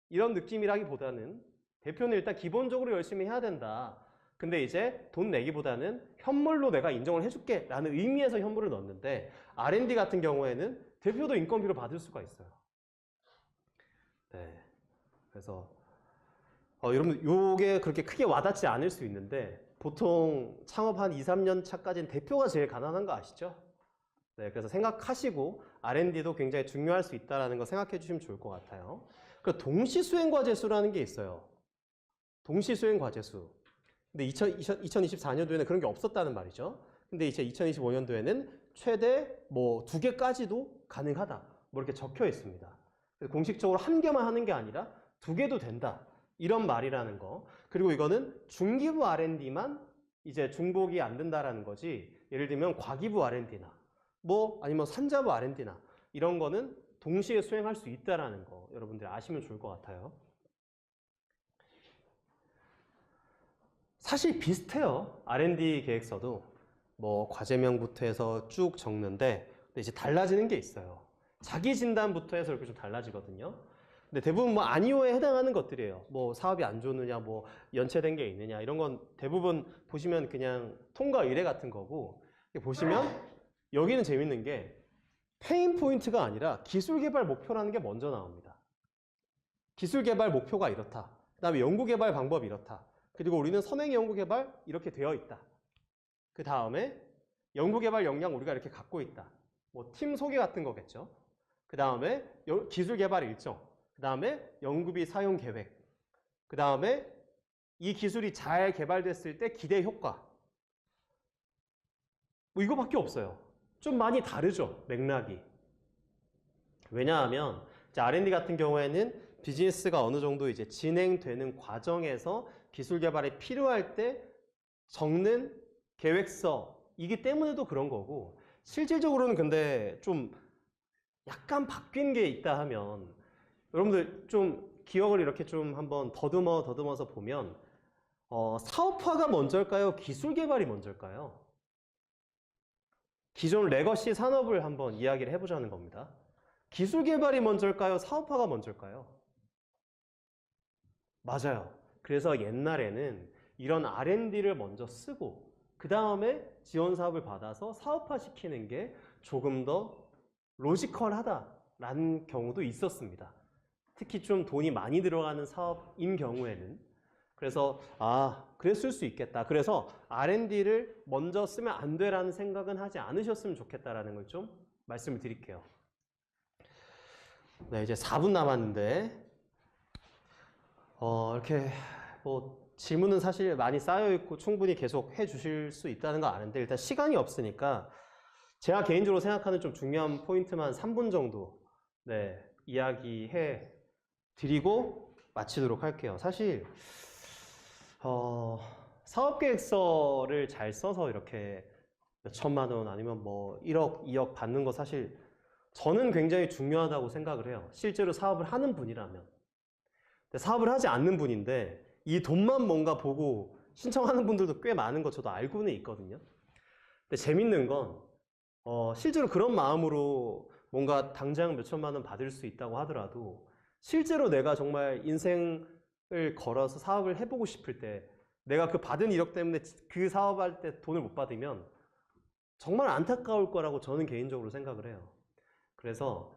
이런 느낌이라기보다는 대표는 일단 기본적으로 열심히 해야 된다. 근데 이제 돈 내기보다는 현물로 내가 인정을 해줄게 라는 의미에서 현물을 넣는데 R&D 같은 경우에는 대표도 인건비로 받을 수가 있어요. 네. 그래서 여러분 요게 그렇게 크게 와닿지 않을 수 있는데 보통 창업 한 2, 3년 차까지는 대표가 제일 가난한 거 아시죠? 네, 그래서 생각하시고 R&D도 굉장히 중요할 수 있다는 거 생각해 주시면 좋을 것 같아요. 그리고 동시수행과제수라는 게 있어요. 동시수행과제수. 근데 2024년도에는 그런 게 없었다는 말이죠. 근데 이제 2025년도에는 최대 뭐 2개까지도 가능하다. 뭐 이렇게 적혀 있습니다. 공식적으로 1개만 하는 게 아니라 2개도 된다. 이런 말이라는 거. 그리고 이거는 중기부 R&D만 이제 중복이 안 된다라는 거지. 예를 들면 과기부 R&D나 뭐 아니면 산자부 R&D나 이런 거는 동시에 수행할 수 있다라는 거 여러분들 아시면 좋을 것 같아요. 사실 비슷해요. R&D 계획서도 뭐 과제명부터 해서 쭉 적는데 근데 이제 달라지는 게 있어요. 자기 진단부터 해서 이렇게 좀 달라지거든요. 근데 대부분 뭐 아니오에 해당하는 것들이에요. 뭐 사업이 안 좋느냐, 뭐 연체된 게 있느냐 이런 건 대부분 보시면 그냥 통과 의뢰 같은 거고 보시면 여기는 재밌는 게 페인 포인트가 아니라 기술 개발 목표라는 게 먼저 나옵니다. 기술 개발 목표가 이렇다. 그 다음에 연구 개발 방법이 이렇다. 그리고 우리는 선행 연구 개발 이렇게 되어 있다. 그 다음에 연구 개발 역량 우리가 이렇게 갖고 있다. 뭐 팀 소개 같은 거겠죠. 그 다음에 기술 개발 일정. 그 다음에 연구비 사용 계획. 그 다음에 이 기술이 잘 개발됐을 때 기대 효과. 뭐 이거밖에 없어요. 좀 많이 다르죠, 맥락이. 왜냐하면 이제 R&D 같은 경우에는 비즈니스가 어느 정도 이제 진행되는 과정에서 기술 개발이 필요할 때 적는 계획서이기 때문에도 그런 거고, 실질적으로는 근데 좀 약간 바뀐 게 있다 하면, 여러분들 좀 기억을 이렇게 좀 한번 더듬어서 보면, 사업화가 먼저일까요? 기술 개발이 먼저일까요? 기존 레거시 산업을 한번 이야기를 해보자는 겁니다. 기술 개발이 먼저일까요? 사업화가 먼저일까요? 맞아요. 그래서 옛날에는 이런 R&D를 먼저 쓰고 그 다음에 지원 사업을 받아서 사업화 시키는 게 조금 더 로지컬하다라는 경우도 있었습니다. 특히 좀 돈이 많이 들어가는 사업인 경우에는. 그래서 그랬을 수 있겠다. 그래서 R&D를 먼저 쓰면 안 돼라는 생각은 하지 않으셨으면 좋겠다라는 걸 좀 말씀을 드릴게요. 네, 이제 4분 남았는데 이렇게 뭐 질문은 사실 많이 쌓여 있고 충분히 계속 해 주실 수 있다는 거 아는데, 일단 시간이 없으니까 제가 개인적으로 생각하는 좀 중요한 포인트만 3분 정도 이야기해 드리고 마치도록 할게요. 사실 사업계획서를 잘 써서 이렇게 몇 천만 원 아니면 뭐 1억, 2억 받는 거 사실 저는 굉장히 중요하다고 생각을 해요. 실제로 사업을 하는 분이라면. 근데 사업을 하지 않는 분인데 이 돈만 뭔가 보고 신청하는 분들도 꽤 많은 거 저도 알고는 있거든요. 근데 재밌는 건 실제로 그런 마음으로 뭔가 당장 몇 천만 원 받을 수 있다고 하더라도 실제로 내가 정말 인생을 걸어서 사업을 해보고 싶을 때 내가 그 받은 1억 때문에 그 사업할 때 돈을 못 받으면 정말 안타까울 거라고 저는 개인적으로 생각을 해요. 그래서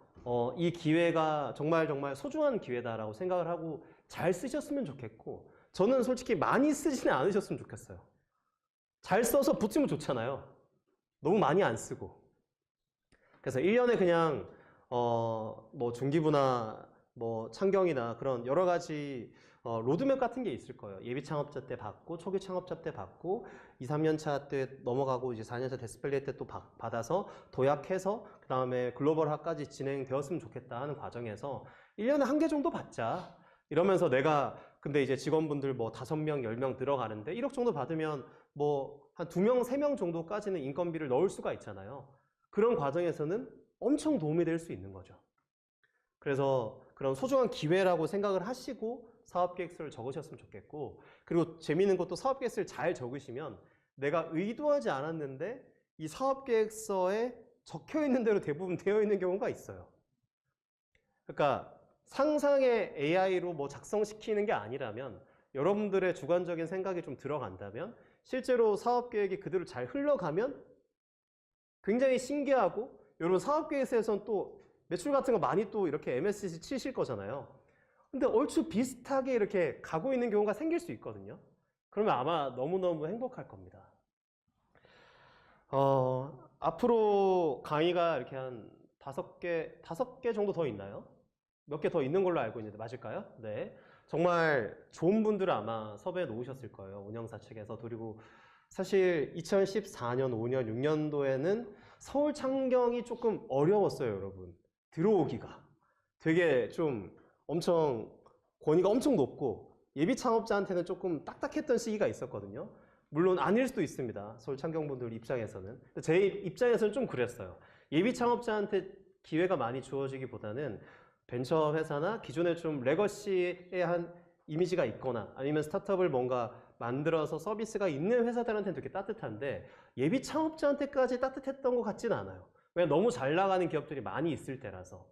이 기회가 정말 소중한 기회다라고 생각을 하고 잘 쓰셨으면 좋겠고, 저는 솔직히 많이 쓰지는 않으셨으면 좋겠어요. 잘 써서 붙이면 좋잖아요. 너무 많이 안 쓰고. 그래서 1년에 그냥 뭐 중기부나 뭐 창경이나 그런 여러 가지 로드맵 같은 게 있을 거예요. 예비 창업자 때 받고, 초기 창업자 때 받고, 2, 3년 차 때 넘어가고, 이제 4년 차 데스펠리에 때 또 받아서 도약해서 그 다음에 글로벌화까지 진행되었으면 좋겠다 하는 과정에서 1년에 1개 정도 받자. 이러면서 내가 근데 이제 직원분들 뭐 5명, 10명 들어가는데 1억 정도 받으면 뭐 한 2명, 3명 정도까지는 인건비를 넣을 수가 있잖아요. 그런 과정에서는 엄청 도움이 될 수 있는 거죠. 그래서 그런 소중한 기회라고 생각을 하시고 사업계획서를 적으셨으면 좋겠고, 그리고 재미있는 것도 사업계획서를 잘 적으시면 내가 의도하지 않았는데 이 사업계획서에 적혀 있는 대로 대부분 되어 있는 경우가 있어요. 그러니까 상상의 AI로 뭐 작성시키는 게 아니라면, 여러분들의 주관적인 생각이 좀 들어간다면, 실제로 사업계획이 그대로 잘 흘러가면 굉장히 신기하고, 여러분 사업계획서에서는 또 매출 같은 거 많이 또 이렇게 MSC 치실 거잖아요. 근데 얼추 비슷하게 이렇게 가고 있는 경우가 생길 수 있거든요. 그러면 아마 너무너무 행복할 겁니다. 앞으로 강의가 이렇게 한 5개 정도 더 있나요? 몇 개 더 있는 걸로 알고 있는데 맞을까요? 네. 정말 좋은 분들을 아마 섭외해 놓으셨을 거예요. 운영사 측에서. 그리고 사실 2014년, 5년, 6년도에는 서울 창경이 조금 어려웠어요, 여러분. 들어오기가. 되게 좀 엄청 권위가 엄청 높고 예비 창업자한테는 조금 딱딱했던 시기가 있었거든요. 물론 아닐 수도 있습니다. 서울 창경분들 입장에서는. 제 입장에서는 좀 그랬어요. 예비 창업자한테 기회가 많이 주어지기보다는 벤처 회사나 기존에 좀 레거시에 한 이미지가 있거나 아니면 스타트업을 뭔가 만들어서 서비스가 있는 회사들한테는 되게 따뜻한데, 예비 창업자한테까지 따뜻했던 것 같지는 않아요. 왜냐면 너무 잘 나가는 기업들이 많이 있을 때라서.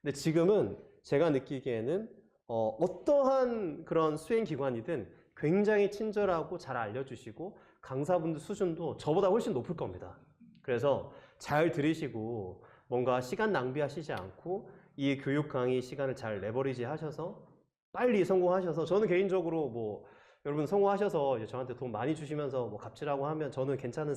근데 지금은 제가 느끼기에는 어떠한 그런 수행기관이든 굉장히 친절하고 잘 알려주시고 강사분들 수준도 저보다 훨씬 높을 겁니다. 그래서 잘 들으시고 뭔가 시간 낭비하시지 않고 이 교육 강의 시간을 잘 레버리지 하셔서 빨리 성공하셔서, 저는 개인적으로 뭐 여러분 성공하셔서 이제 저한테 돈 많이 주시면서 뭐 갚지라고 하면 저는 괜찮은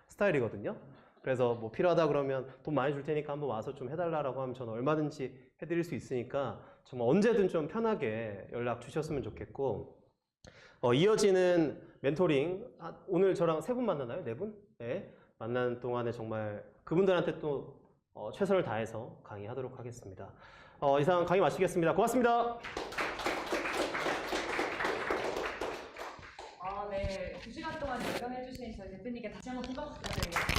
스타일이거든요. 그래서 뭐 필요하다 그러면 돈 많이 줄 테니까 한번 와서 좀 해달라고 하면 저는 얼마든지 해드릴 수 있으니까 정말 언제든 좀 편하게 연락 주셨으면 좋겠고, 이어지는 멘토링, 오늘 저랑 3분 만나나요? 4분? 네. 만나는 동안에 정말 그분들한테 또 최선을 다해서 강의하도록 하겠습니다. 이상 강의 마치겠습니다. 고맙습니다. 네. 2시간 동안 열강해주신 저희 대표님께 다시 한번 큰 박수 부탁드리겠습니다.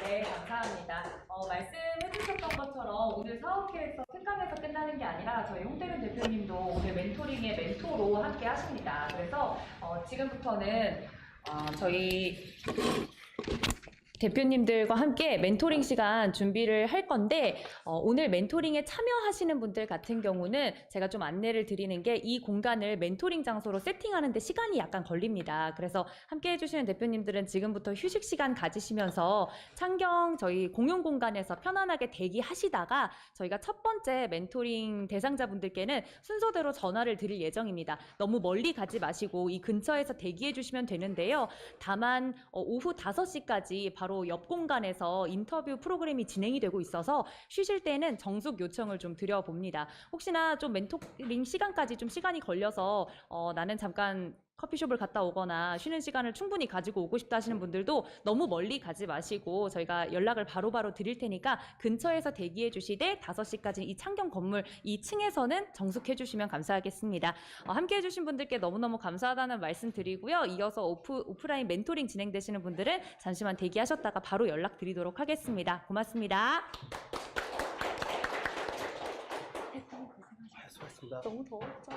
네, 감사합니다. 말씀해주셨던 것처럼 오늘 사업 계획서 특강에서 끝나는 게 아니라 저희 홍대균 대표님도 오늘 멘토링의 멘토로 함께 하십니다. 그래서 지금부터는 저희 대표님들과 함께 멘토링 시간 준비를 할 건데 오늘 멘토링에 참여하시는 분들 같은 경우는 제가 좀 안내를 드리는 게 이 공간을 멘토링 장소로 세팅하는 데 시간이 약간 걸립니다. 그래서 함께 해주시는 대표님들은 지금부터 휴식 시간 가지시면서 창경 저희 공용 공간에서 편안하게 대기하시다가 저희가 첫 번째 멘토링 대상자분들께는 순서대로 전화를 드릴 예정입니다. 너무 멀리 가지 마시고 이 근처에서 대기해 주시면 되는데요. 다만 오후 5시까지 바로 옆 공간에서 인터뷰 프로그램이 진행이 되고 있어서 쉬실 때는 정숙 요청을 좀 드려봅니다. 혹시나 좀 멘토링 시간까지 좀 시간이 걸려서 나는 잠깐 커피숍을 갔다 오거나 쉬는 시간을 충분히 가지고 오고 싶다 하시는 분들도 너무 멀리 가지 마시고 저희가 연락을 바로바로 드릴 테니까 근처에서 대기해 주시되 5시까지 이 창경 건물 2층에서는 정숙해 주시면 감사하겠습니다. 함께 해주신 분들께 너무너무 감사하다는 말씀 드리고요. 이어서 오프라인 멘토링 진행되시는 분들은 잠시만 대기하셨다가 바로 연락 드리도록 하겠습니다. 고맙습니다. 수고하셨습니다. 너무 더웠죠.